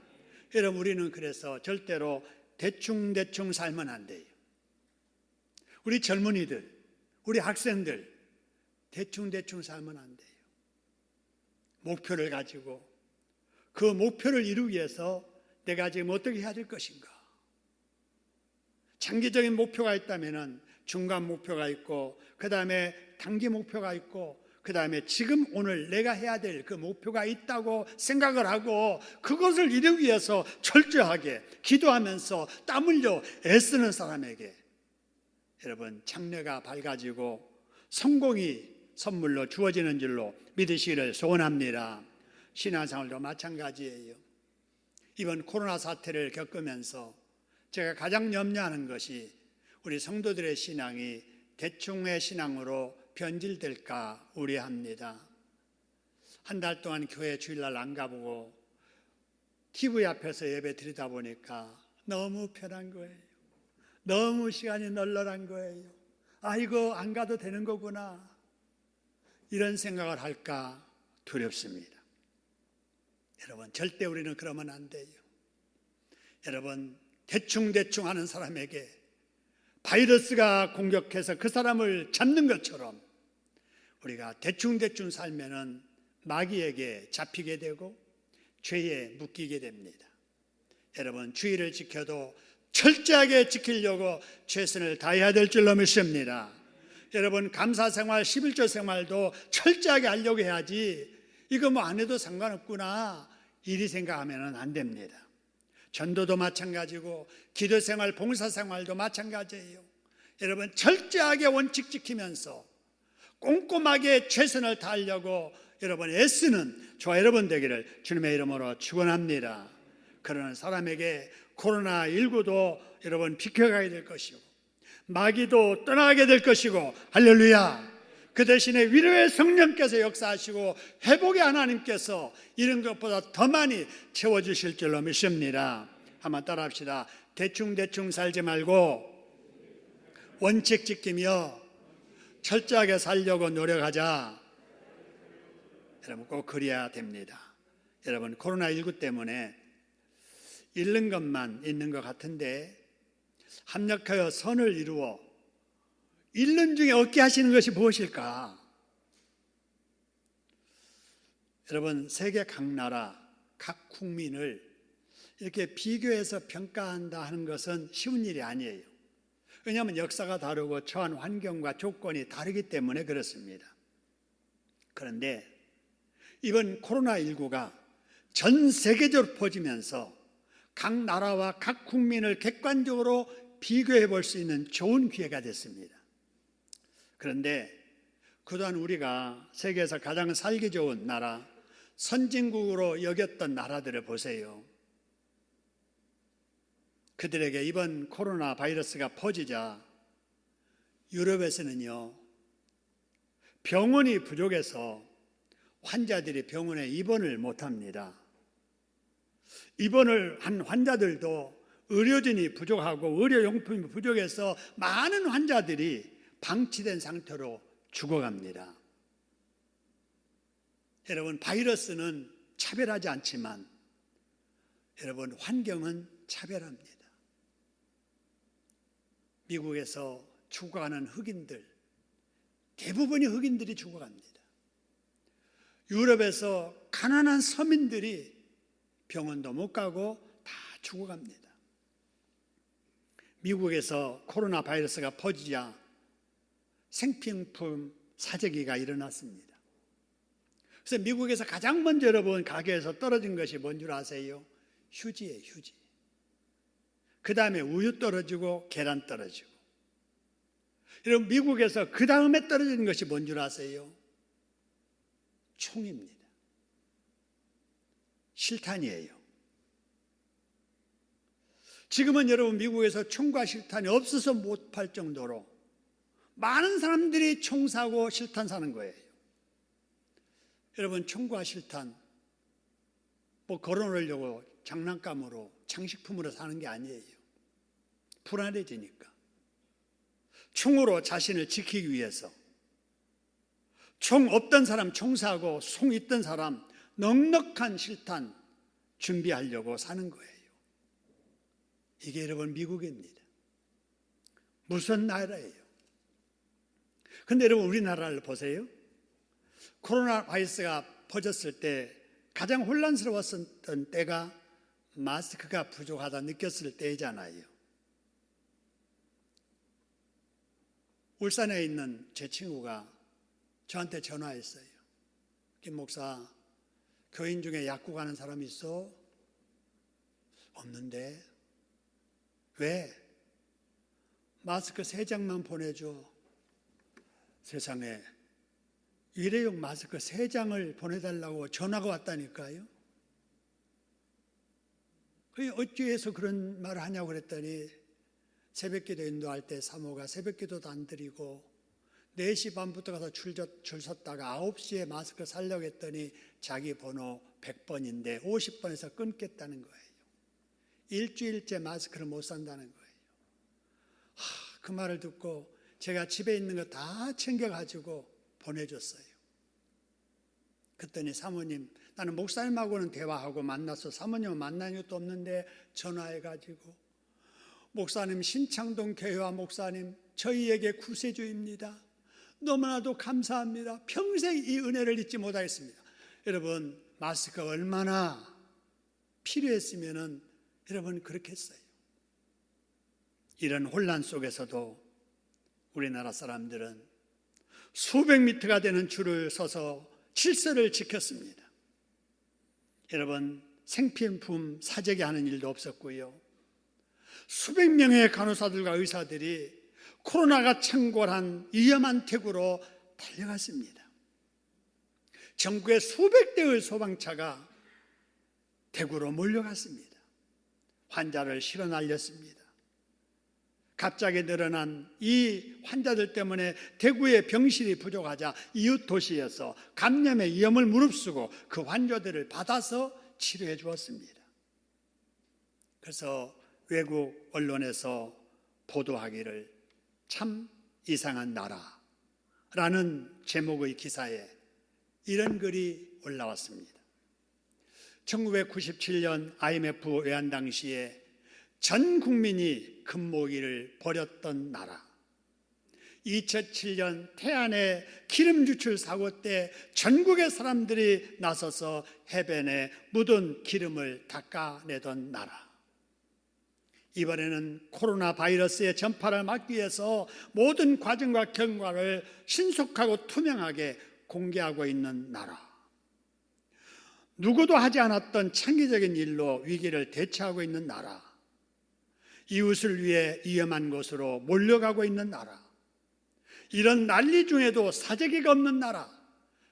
B: 여러분 우리는 그래서 절대로 대충대충 살면 안 돼요. 우리 젊은이들, 우리 학생들 대충대충 살면 안 돼요. 목표를 가지고 그 목표를 이루기 위해서 내가 지금 어떻게 해야 될 것인가. 장기적인 목표가 있다면 중간 목표가 있고 그 다음에 단기 목표가 있고 그 다음에 지금 오늘 내가 해야 될 그 목표가 있다고 생각을 하고 그것을 이루기 위해서 철저하게 기도하면서 땀 흘려 애쓰는 사람에게 여러분 장래가 밝아지고 성공이 선물로 주어지는 줄로 믿으시기를 소원합니다. 신앙생활도 마찬가지예요. 이번 코로나 사태를 겪으면서 제가 가장 염려하는 것이 우리 성도들의 신앙이 대충의 신앙으로 변질될까 우려합니다. 한 달 동안 교회 주일날 안 가보고 TV 앞에서 예배 드리다 보니까 너무 편한 거예요. 너무 시간이 널널한 거예요. 아, 이거 안 가도 되는 거구나. 이런 생각을 할까 두렵습니다. 여러분, 절대 우리는 그러면 안 돼요. 여러분, 대충 하는 사람에게 바이러스가 공격해서 그 사람을 잡는 것처럼 우리가 대충 살면은 마귀에게 잡히게 되고 죄에 묶이게 됩니다. 여러분, 주의를 지켜도 철저하게 지키려고 최선을 다해야 될 줄로 믿습니다. 여러분, 감사생활, 11조 생활도 철저하게 하려고 해야지 이거 뭐 안 해도 상관없구나 이리 생각하면 안 됩니다. 전도도 마찬가지고 기도생활, 봉사생활도 마찬가지예요. 여러분, 철저하게 원칙 지키면서 꼼꼼하게 최선을 다하려고 여러분 애쓰는 저와 여러분 되기를 주님의 이름으로 축원합니다. 그러는 사람에게 코로나19도 여러분 비켜가야 될 것이고 마귀도 떠나게 될 것이고 할렐루야. 그 대신에 위로의 성령께서 역사하시고 회복의 하나님께서 이런 것보다 더 많이 채워주실 줄로 믿습니다. 한번 따라합시다. 대충 살지 말고 원칙 지키며 철저하게 살려고 노력하자. 여러분, 꼭 그래야 됩니다. 여러분, 코로나19 때문에 잃는 것만 있는 것 같은데 합력하여 선을 이루어 잃는 중에 얻게 하시는 것이 무엇일까? 여러분, 세계 각 나라, 각 국민을 이렇게 비교해서 평가한다 하는 것은 쉬운 일이 아니에요. 왜냐하면 역사가 다르고 처한 환경과 조건이 다르기 때문에 그렇습니다. 그런데 이번 코로나19가 전 세계적으로 퍼지면서 각 나라와 각 국민을 객관적으로 비교해 볼 수 있는 좋은 기회가 됐습니다. 그런데 그동안 우리가 세계에서 가장 살기 좋은 나라, 선진국으로 여겼던 나라들을 보세요. 그들에게 이번 코로나 바이러스가 퍼지자 유럽에서는요, 병원이 부족해서 환자들이 병원에 입원을 못합니다. 입원을 한 환자들도 의료진이 부족하고 의료용품이 부족해서 많은 환자들이 방치된 상태로 죽어갑니다. 여러분, 바이러스는 차별하지 않지만 여러분, 환경은 차별합니다. 미국에서 죽어가는 흑인들, 대부분이 흑인들이 죽어갑니다. 유럽에서 가난한 서민들이 병원도 못 가고 다 죽어갑니다. 미국에서 코로나 바이러스가 퍼지자 생필품 사재기가 일어났습니다. 그래서 미국에서 가장 먼저 여러분 가게에서 떨어진 것이 뭔 줄 아세요? 휴지예요, 휴지. 그 다음에 우유 떨어지고 계란 떨어지고. 여러분, 미국에서 그 다음에 떨어지는 것이 뭔 줄 아세요? 총입니다. 실탄이에요. 지금은 여러분 미국에서 총과 실탄이 없어서 못 팔 정도로 많은 사람들이 총 사고 실탄 사는 거예요. 여러분, 총과 실탄 뭐 걸어놓으려고 장난감으로 장식품으로 사는 게 아니에요. 불안해지니까. 총으로 자신을 지키기 위해서 총 없던 사람 총 사고 총 있던 사람 넉넉한 실탄 준비하려고 사는 거예요. 이게 여러분 미국입니다. 무슨 나라예요? 근데 여러분 우리나라를 보세요. 코로나 바이러스가 퍼졌을 때 가장 혼란스러웠던 때가 마스크가 부족하다 느꼈을 때이잖아요. 울산에 있는 제 친구가 저한테 전화했어요. 김 목사, 교인 중에 약국 가는 사람 있어? 없는데. 왜? 마스크 3장만 보내줘. 세상에 일회용 마스크 3장을 보내달라고 전화가 왔다니까요. 어찌해서 그런 말을 하냐고 그랬더니 새벽기도 인도할 때 사모가 새벽기도도 안 드리고 4시 반부터 가서 줄 섰다가 9시에 마스크 살려고 했더니 자기 번호 100번인데 50번에서 끊겠다는 거예요. 일주일째 마스크를 못 산다는 거예요. 그 말을 듣고 제가 집에 있는 거 다 챙겨가지고 보내줬어요. 그랬더니 사모님, 나는 목사님하고는 대화하고 만나서 사모님은 만난 적도 없는데 전화해가지고, 목사님, 신창동 교회와 목사님, 저희에게 구세주입니다. 너무나도 감사합니다. 평생 이 은혜를 잊지 못하겠습니다. 여러분, 마스크가 얼마나 필요했으면은 여러분 그렇게 했어요. 이런 혼란 속에서도 우리나라 사람들은 수백 미터가 되는 줄을 서서 질서를 지켰습니다. 여러분, 생필품 사재기 하는 일도 없었고요. 수백 명의 간호사들과 의사들이 코로나가 창궐한 위험한 태구로 달려갔습니다. 전국에 수백 대의 소방차가 대구로 몰려갔습니다. 환자를 실어 날렸습니다. 갑자기 늘어난 이 환자들 때문에 대구의 병실이 부족하자 이웃 도시에서 감염의 위험을 무릅쓰고 그 환자들을 받아서 치료해 주었습니다. 그래서 외국 언론에서 보도하기를 참 이상한 나라라는 제목의 기사에 이런 글이 올라왔습니다. 1997년 IMF 외환 당시에 전 국민이 금모기를 버렸던 나라. 2007년 태안의 기름 유출 사고 때 전국의 사람들이 나서서 해변에 묻은 기름을 닦아내던 나라. 이번에는 코로나 바이러스의 전파를 막기 위해서 모든 과정과 결과를 신속하고 투명하게 공개하고 있는 나라. 누구도 하지 않았던 창의적인 일로 위기를 대처하고 있는 나라. 이웃을 위해 위험한 곳으로 몰려가고 있는 나라. 이런 난리 중에도 사재기가 없는 나라.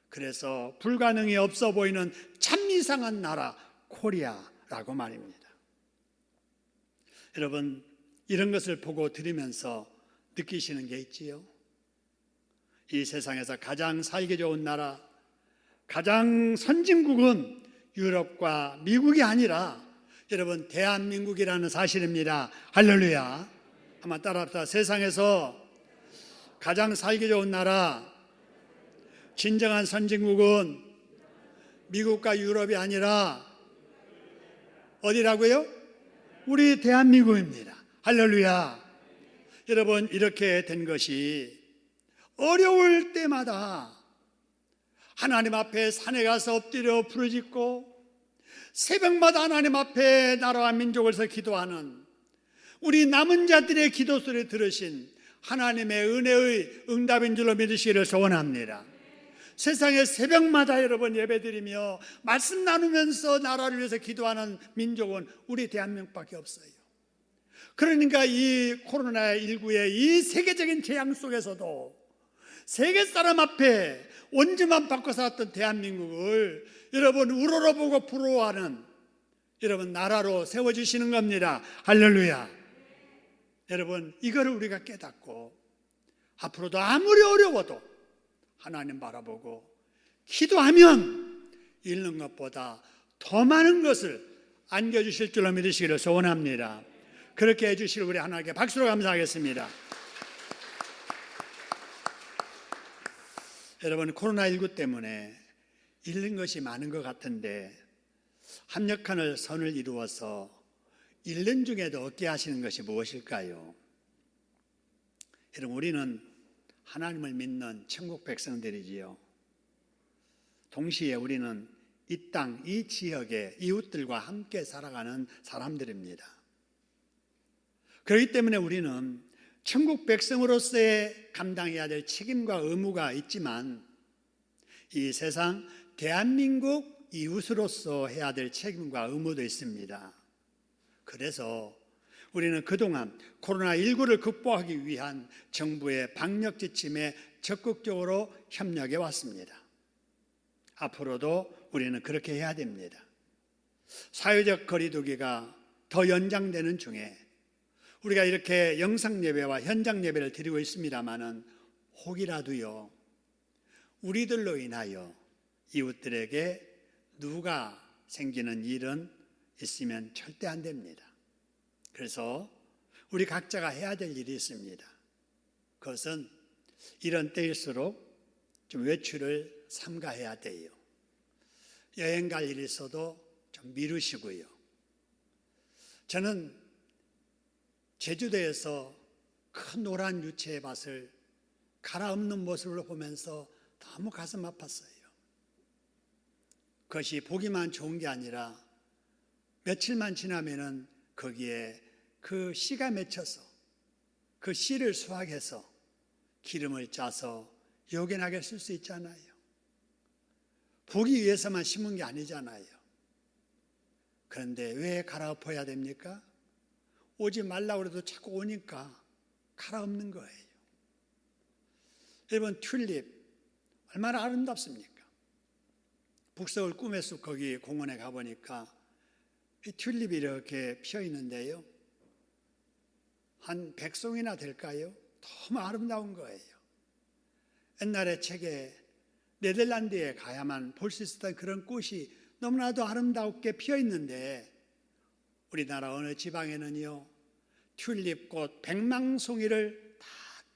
B: 그래서 불가능이 없어 보이는 참 이상한 나라 코리아라고 말입니다. 여러분, 이런 것을 보고 들으면서 느끼시는 게 있지요? 이 세상에서 가장 살기 좋은 나라, 가장 선진국은 유럽과 미국이 아니라 여러분 대한민국이라는 사실입니다. 할렐루야. 한번 따라합시다. 세상에서 가장 살기 좋은 나라, 진정한 선진국은 미국과 유럽이 아니라 어디라고요? 우리 대한민국입니다. 할렐루야. 여러분, 이렇게 된 것이 어려울 때마다 하나님 앞에 산에 가서 엎드려 부르짖고 새벽마다 하나님 앞에 나라와 민족을 서 기도하는 우리 남은 자들의 기도 소리 들으신 하나님의 은혜의 응답인 줄로 믿으시기를 소원합니다. 세상에 새벽마다 여러분 예배드리며 말씀 나누면서 나라를 위해서 기도하는 민족은 우리 대한민국밖에 없어요. 그러니까 이 코로나19의 이 세계적인 재앙 속에서도 세계 사람 앞에 원죄만 받고 살았던 대한민국을 여러분 우러러보고 부러워하는 여러분 나라로 세워주시는 겁니다. 할렐루야. 여러분, 이거를 우리가 깨닫고 앞으로도 아무리 어려워도 하나님 바라보고 기도하면 잃는 것보다 더 많은 것을 안겨주실 줄로 믿으시기를 소원합니다. 그렇게 해주실 우리 하나님께 박수로 감사하겠습니다. 여러분, 코로나19 때문에 잃는 것이 많은 것 같은데 합력하는 선을 이루어서 잃는 중에도 얻게 하시는 것이 무엇일까요? 여러분, 우리는 하나님을 믿는 천국 백성들이지요. 동시에 우리는 이 땅, 이 지역의 이웃들과 함께 살아가는 사람들입니다. 그렇기 때문에 우리는 천국 백성으로서의 감당해야 될 책임과 의무가 있지만 이 세상 대한민국 이웃으로서 해야 될 책임과 의무도 있습니다. 그래서 우리는 그동안 코로나19를 극복하기 위한 정부의 방역 지침에 적극적으로 협력해 왔습니다. 앞으로도 우리는 그렇게 해야 됩니다. 사회적 거리두기가 더 연장되는 중에 우리가 이렇게 영상 예배와 현장 예배를 드리고 있습니다마는 혹이라도요, 우리들로 인하여 이웃들에게 누가 생기는 일은 있으면 절대 안 됩니다. 그래서 우리 각자가 해야 될 일이 있습니다. 그것은 이런 때일수록 좀 외출을 삼가해야 돼요. 여행 갈 일이 있어도 좀 미루시고요. 저는 제주도에서 큰 노란 유채의 밭을 갈아엎는 모습을 보면서 너무 가슴 아팠어요. 그것이 보기만 좋은 게 아니라 며칠만 지나면은 거기에 그 씨가 맺혀서 그 씨를 수확해서 기름을 짜서 요긴하게 쓸 수 있잖아요. 보기 위해서만 심은 게 아니잖아요. 그런데 왜 갈아엎어야 됩니까? 오지 말라고 해도 자꾸 오니까 갈아엎는 거예요. 여러분, 튤립 얼마나 아름답습니까? 북서울 꿈의 숲 거기 공원에 가보니까 이 튤립이 이렇게 피어 있는데요, 한 100송이나 될까요? 너무 아름다운 거예요. 옛날에 책에 네덜란드에 가야만 볼 수 있었던 그런 꽃이 너무나도 아름답게 피어 있는데 우리나라 어느 지방에는요, 튤립꽃 100망송이를 다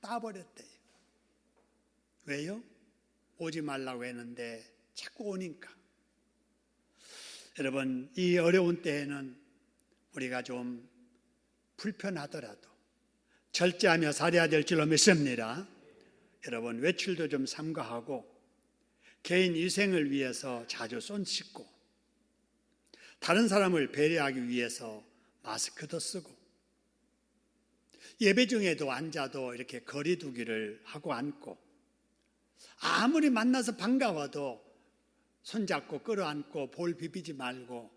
B: 따버렸대요. 왜요? 오지 말라고 했는데 자꾸 오니까. 여러분, 이 어려운 때에는 우리가 좀 불편하더라도 절제하며 살아야 될 줄로 믿습니다. 여러분, 외출도 좀 삼가하고 개인 위생을 위해서 자주 손 씻고 다른 사람을 배려하기 위해서 마스크도 쓰고 예배 중에도 앉아도 이렇게 거리 두기를 하고 앉고 아무리 만나서 반가워도 손잡고 끌어안고 볼 비비지 말고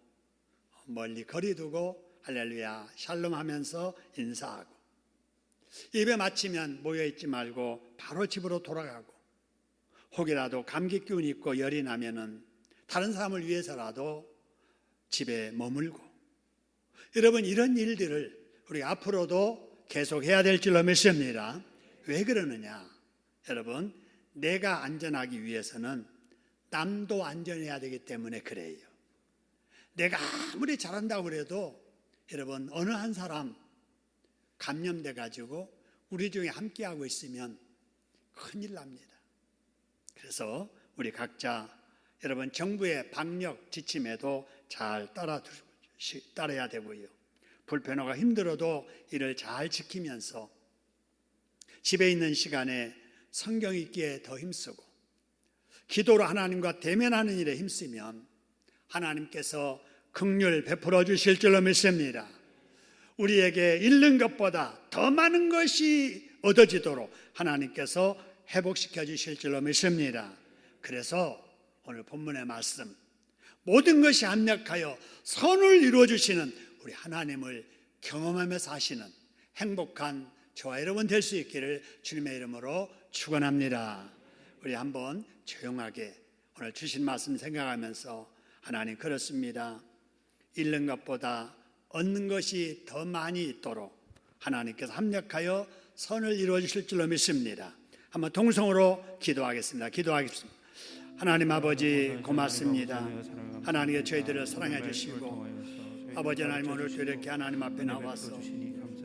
B: 멀리 거리 두고 할렐루야 샬롬 하면서 인사하고 예배 마치면 모여있지 말고 바로 집으로 돌아가고 혹이라도 감기 기운이 있고 열이 나면은 다른 사람을 위해서라도 집에 머물고 여러분 이런 일들을 우리 앞으로도 계속해야 될 줄로 믿습니다. 왜 그러느냐? 여러분 내가 안전하기 위해서는 남도 안전해야 되기 때문에 그래요. 내가 아무리 잘한다고 그래도 여러분 어느 한 사람 감염돼 가지고 우리 중에 함께하고 있으면 큰일 납니다. 그래서 우리 각자 여러분 정부의 방역 지침에도 잘 따라야 되고요. 불편하고 힘들어도 이를 잘 지키면서 집에 있는 시간에 성경 읽기에 더 힘쓰고 기도로 하나님과 대면하는 일에 힘쓰면 하나님께서 긍휼 베풀어 주실 줄로 믿습니다. 우리에게 잃는 것보다 더 많은 것이 얻어지도록 하나님께서 회복시켜 주실 줄로 믿습니다. 그래서 오늘 본문의 말씀 모든 것이 합력하여 선을 이루어 주시는 우리 하나님을 경험하며 사시는 행복한 저와 여러분 될 수 있기를 주님의 이름으로 축원합니다. 우리 한번 조용하게 오늘 주신 말씀 생각하면서 하나님 그렇습니다. 잃는 것보다 얻는 것이 더 많이 있도록 하나님께서 합력하여 선을 이루어 주실 줄로 믿습니다. 한번 동성으로 기도하겠습니다. 하나님 아버지 고맙습니다. 하나님의 저희들을 사랑해 주시고 아버지 하나님 오늘도 이렇게 하나님 앞에 나와서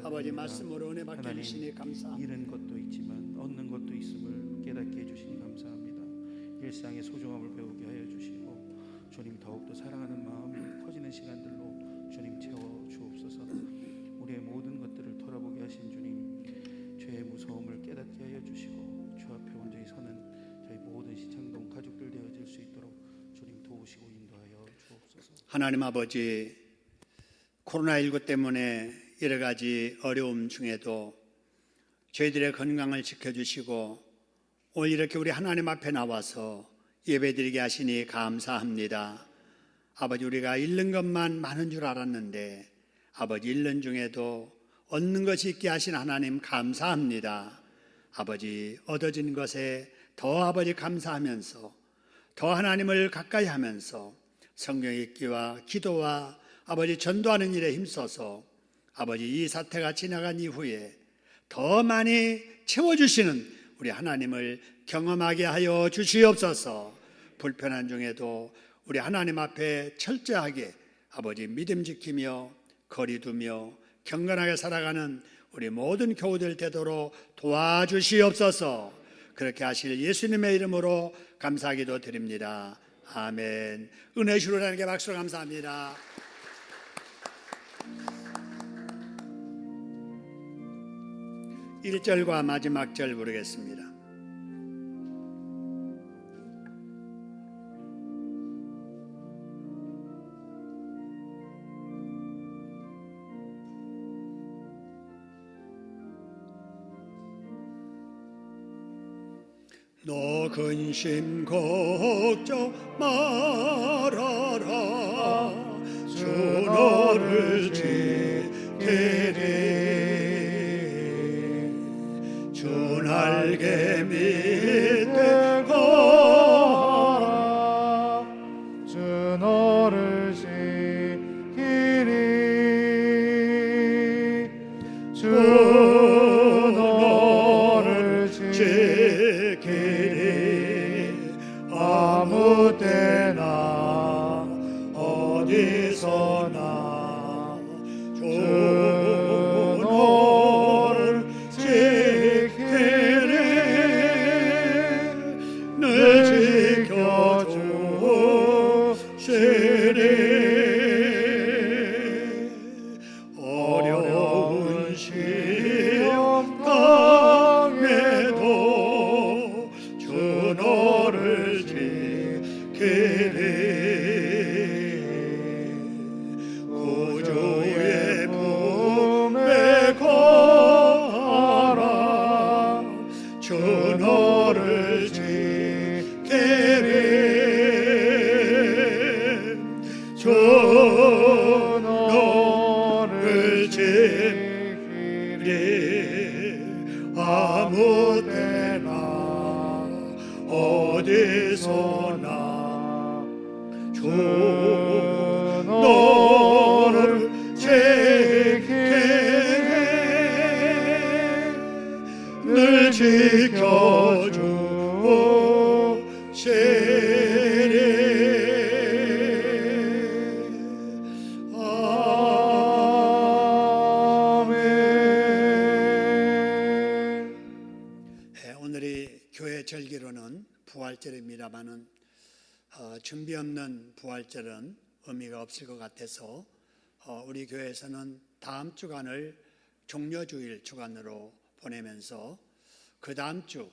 B: 아버지 말씀으로 은혜 받게 해주시니 감사합니다.
F: 잃은 것도 있지만 얻는 것도 있음을 깨닫게 해주시니 감사합니다. 일상의 소중함을 배우게 하여 주시고 주님 더욱더 사랑하는 마음이 커지는 시간들로 주님 채워 주옵소서. 우리의 모든 것들을 돌아보게 하신 주님 죄의 무서움을 깨닫게 하여 주시고 주 앞에 온전히 서는 저희 모든 시창동 가족들 되어질 수 있도록 주님 도우시고 인도하여 주옵소서.
B: 하나님 아버지 코로나19 때문에 여러 가지 어려움 중에도 저희들의 건강을 지켜주시고 오늘 이렇게 우리 하나님 앞에 나와서 예배드리게 하시니 감사합니다. 아버지, 우리가 잃는 것만 많은 줄 알았는데 아버지, 잃는 중에도 얻는 것이 있게 하신 하나님 감사합니다. 아버지, 얻어진 것에 더 아버지 감사하면서 더 하나님을 가까이 하면서 성경 읽기와 기도와 아버지 전도하는 일에 힘써서 아버지, 이 사태가 지나간 이후에 더 많이 채워주시는 우리 하나님을 경험하게 하여 주시옵소서. 불편한 중에도 우리 하나님 앞에 철저하게 아버지 믿음 지키며 거리 두며 경건하게 살아가는 우리 모든 교우들 되도록 도와주시옵소서. 그렇게 하실 예수님의 이름으로 감사기도 드립니다. 아멘. 은혜 주시는 하나님께 박수로 감사합니다. 일절과 마지막 절 부르겠습니다. 너 근심 걱정 말아라. 주 너를 지키리. 주 날개 밑에 거하라.
C: 주 너를 지키리. 주 너를 지키리. 아무 때나 어디서나 주 너를 지키리. 늘 지켜주시리. 어려운 시험 당해도 주 너를 지키리. 구주의 품에 거하라. 주 너를 지키리. 주 너를 지키리. 아무 때나 어디서나 주 너를 지키리. 늘 지켜주시리. 아멘. 오늘이 교회 절기로는 부활절입니다마는 준비 없는 부활절은 의미가 없을 것 같아서 우리 교회에서는 다음 주간을 종려주일 주간으로 보내면서 그 다음 주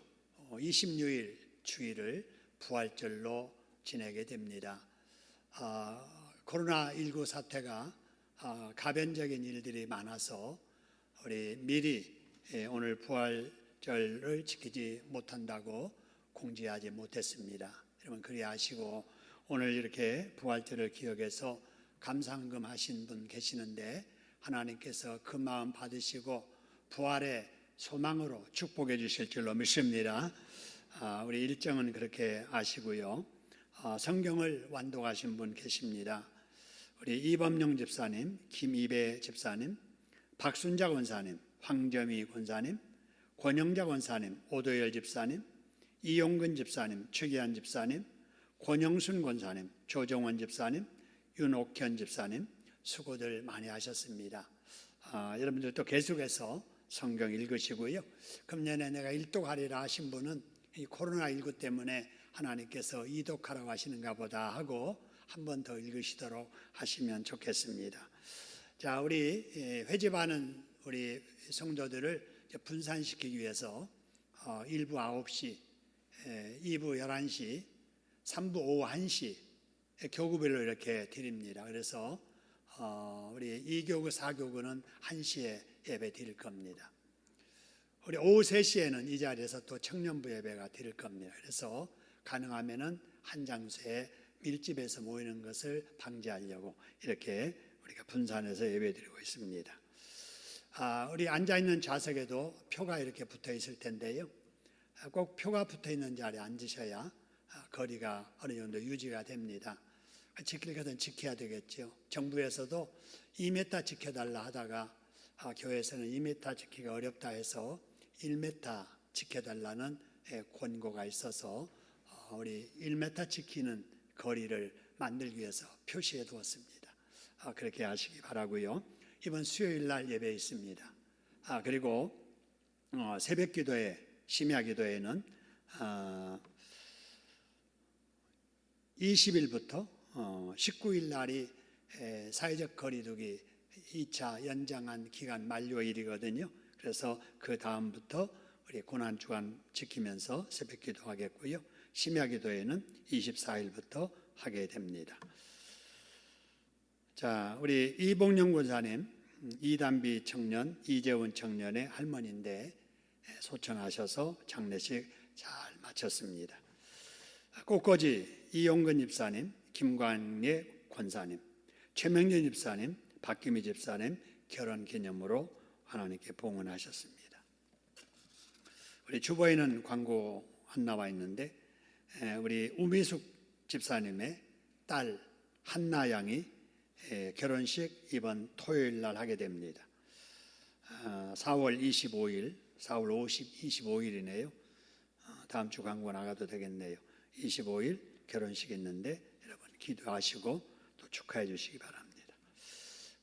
C: 26일 주일을 부활절로 지내게 됩니다. 코로나19 사태가 가변적인 일들이 많아서 우리 미리 오늘 부활절을 지키지 못한다고 공지하지 못했습니다. 여러분 그리 아시고 오늘 이렇게 부활절을 기억해서 감사헌금 하신 분 계시는데 하나님께서 그 마음 받으시고 부활의 소망으로 축복해 주실 줄로 믿습니다. 우리 일정은 그렇게 아시고요. 성경을 완독하신 분 계십니다. 우리 이범용 집사님, 김이배 집사님, 박순자 권사님, 황점희 권사님, 권영자 권사님, 오도열 집사님, 이용근 집사님, 최기한 집사님, 권영순 권사님, 조정원 집사님, 윤옥현 집사님 수고들 많이 하셨습니다. 여러분들도 계속해서 성경 읽으시고요. 금년에 내가 일독하리라 하신 분은 이 코로나19 때문에 하나님께서 이독하라고 하시는가 보다 하고 한 번 더 읽으시도록 하시면 좋겠습니다. 자, 우리 회집하는 우리 성도들을 분산시키기 위해서 1부 9시, 2부 11시, 3부 오후 1시 교구별로 이렇게 드립니다. 그래서 우리 2교구, 4교구는 1시에 예배 드릴 겁니다. 우리 오후 3시에는 이 자리에서 또 청년부 예배가 드릴 겁니다. 그래서 가능하면은 한 장소에 밀집해서 모이는 것을 방지하려고 이렇게 우리가 분산해서 예배드리고 있습니다. 우리 앉아있는 좌석에도 표가 이렇게 붙어 있을 텐데요. 꼭 표가 붙어 있는 자리에 앉으셔야 거리가 어느 정도 유지가 됩니다. 지킬 것은 지켜야 되겠죠. 정부에서도 2m 지켜달라 하다가 교회에서는 2m 지키기가 어렵다 해서 1m 지켜달라는 권고가 있어서 우리 1m 지키는 거리를 만들기 위해서 표시해 두었습니다. 그렇게 하시기 바라고요. 이번 수요일 날 예배 있습니다. 그리고 새벽 기도회, 심야 기도회는 20일부터 19일 날이 사회적 거리두기 2차 연장한 기간 만료일이거든요. 그래서 그 다음부터 우리 고난주간 지키면서 새벽 기도하겠고요. 심야 기도회는 24일부터 하게 됩니다. 자, 우리 이봉영 권사님, 이단비 청년, 이재훈 청년의 할머니인데 소천하셔서 장례식 잘 마쳤습니다. 꽃꽂이 이용근 집사님, 김광래 권사님, 최명년 집사님, 박기미 집사님 결혼 기념으로 하나님께 봉헌하셨습니다. 우리 주보에는 광고 안 나와 있는데 우리 우미숙 집사님의 딸 한나 양이 결혼식 이번 토요일 날 하게 됩니다. 4월 25일, 4월 25일이네요. 다음 주 광고 나가도 되겠네요. 25일 결혼식 있는데 여러분 기도하시고 또 축하해 주시기 바랍니다.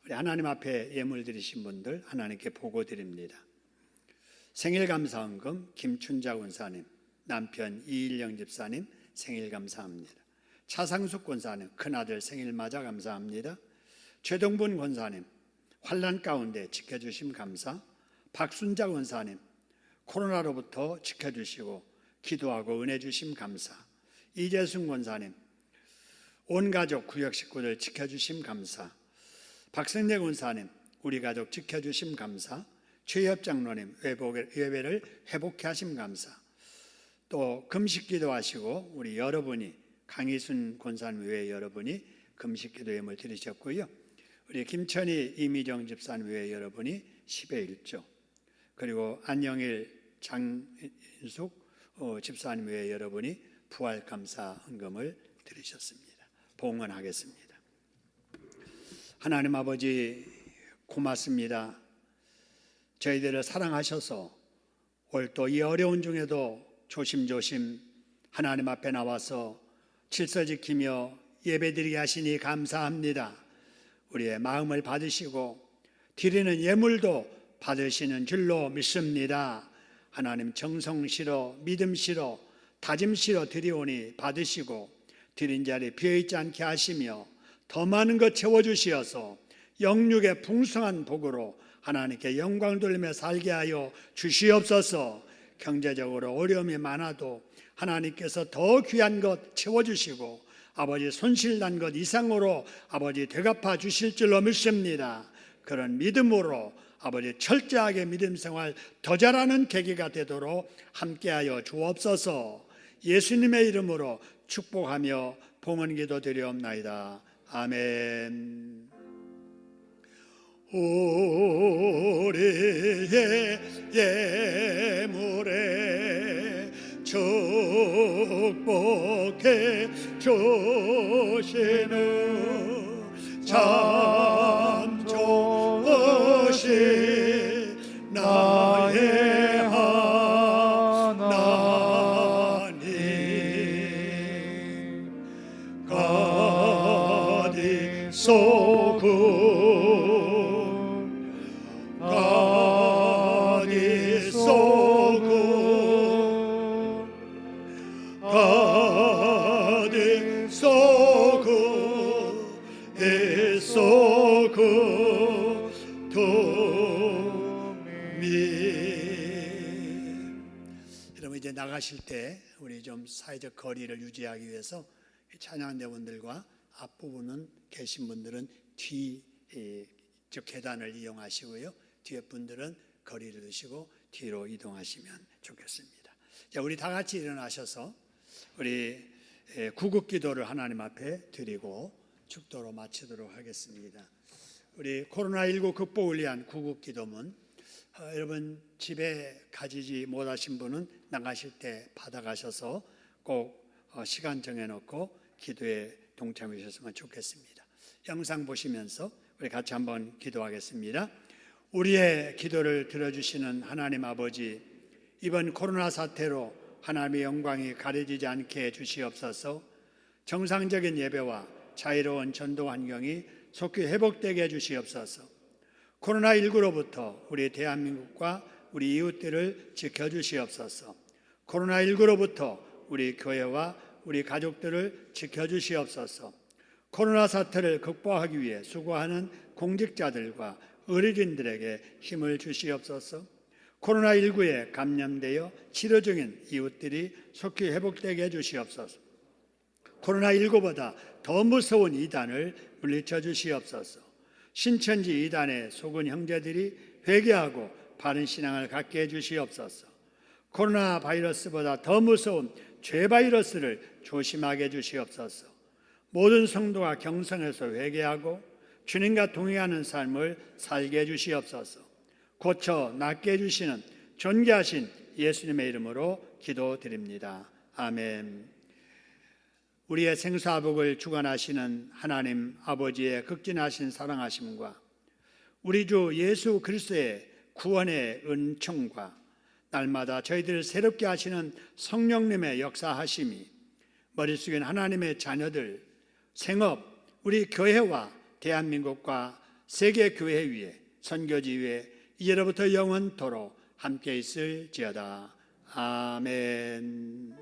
C: 우리 하나님 앞에 예물 드리신 분들 하나님께 보고 드립니다. 생일 감사헌금 김춘자 권사님, 남편 이일영 집사님 생일 감사합니다. 차상숙 권사님 큰아들 생일 맞아 감사합니다. 최동분 권사님 환난 가운데 지켜주심 감사. 박순자 권사님 코로나로부터 지켜주시고 기도하고 은혜 주심 감사. 이재순 권사님 온 가족 구역 식구들 지켜주심 감사. 박성래 권사님 우리 가족 지켜주심 감사. 최협 장로님 예배를 회복해 하심 감사. 또 금식 기도하시고 우리 여러분이 강희순 권사님 외에 여러분이 금식 기도 예물 드리셨고요. 우리 김천희 이미정 집사님 외에 여러분이 10의 1조, 그리고 안영일 장인숙 집사님 외에 여러분이 부활 감사 헌금을 드리셨습니다. 봉헌하겠습니다. 하나님 아버지 고맙습니다. 저희들을 사랑하셔서 올 또 이 어려운 중에도 조심조심 하나님 앞에 나와서 질서 지키며 예배드리게 하시니 감사합니다. 우리의 마음을 받으시고 드리는 예물도 받으시는 줄로 믿습니다. 하나님 정성시로 믿음시로 다짐시로 드리오니 받으시고 드린 자리 비어있지 않게 하시며 더 많은 것 채워주시어서 영육의 풍성한 복으로 하나님께 영광 돌리며 살게 하여 주시옵소서. 경제적으로 어려움이 많아도 하나님께서 더 귀한 것 채워주시고 아버지 손실난 것 이상으로 아버지 되갚아 주실 줄로 믿습니다. 그런 믿음으로 아버지 철저하게 믿음 생활 더 잘하는 계기가 되도록 함께하여 주옵소서. 예수님의 이름으로 축복하며 봉헌기도 드리옵나이다. 아멘. 우리의 예물에 축복해 주시는 참 좋으신 나의 하나님 여러분 이제 나가실 때 우리 좀 사회적 거리를 유지하기 위해서 찬양대원들과 앞부분은 계신 분들은 저 계단을 이용하시고요. 뒤에 분들은 거리를 두시고 뒤로 이동하시면 좋겠습니다. 자, 우리 다 같이 일어나셔서 우리 구국기도를 하나님 앞에 드리고 축도로 마치도록 하겠습니다. 우리 코로나19 극복을 위한 구국기도문, 여러분 집에 가지지 못하신 분은 나가실 때 받아가셔서 꼭 시간 정해놓고 기도에 동참해 주셨으면 좋겠습니다. 영상 보시면서 우리 같이 한번 기도하겠습니다. 우리의 기도를 들어주시는 하나님 아버지, 이번 코로나 사태로 하나님의 영광이 가려지지 않게 해주시옵소서. 정상적인 예배와 자유로운 전도 환경이 속히 회복되게 해주시옵소서. 코로나19로부터 우리 대한민국과 우리 이웃들을 지켜주시옵소서. 코로나19로부터 우리 교회와 우리 가족들을 지켜주시옵소서. 코로나 사태를 극복하기 위해 수고하는 공직자들과 의료진들에게 힘을 주시옵소서. 코로나19에 감염되어 치료 중인 이웃들이 속히 회복되게 해주시옵소서. 코로나19보다 더 무서운 이단을 물리쳐 주시옵소서. 신천지 이단에 속은 형제들이 회개하고 바른 신앙을 갖게 해주시옵소서. 코로나 바이러스보다 더 무서운 죄 바이러스를 조심하게 해주시옵소서. 모든 성도가 경성에서 회개하고 주님과 동행하는 삶을 살게 해주시옵소서. 고쳐 낫게 해주시는 존귀하신 예수님의 이름으로 기도드립니다. 아멘. 우리의 생사복을 주관하시는 하나님 아버지의 극진하신 사랑하심과 우리 주 예수 그리스도의 구원의 은총과 날마다 저희들을 새롭게 하시는 성령님의 역사하심이 머리 숙인 하나님의 자녀들, 생업, 우리 교회와 대한민국과 세계 교회 위에, 선교지 위에 이제로부터 영원토록 함께 있을지어다. 아멘.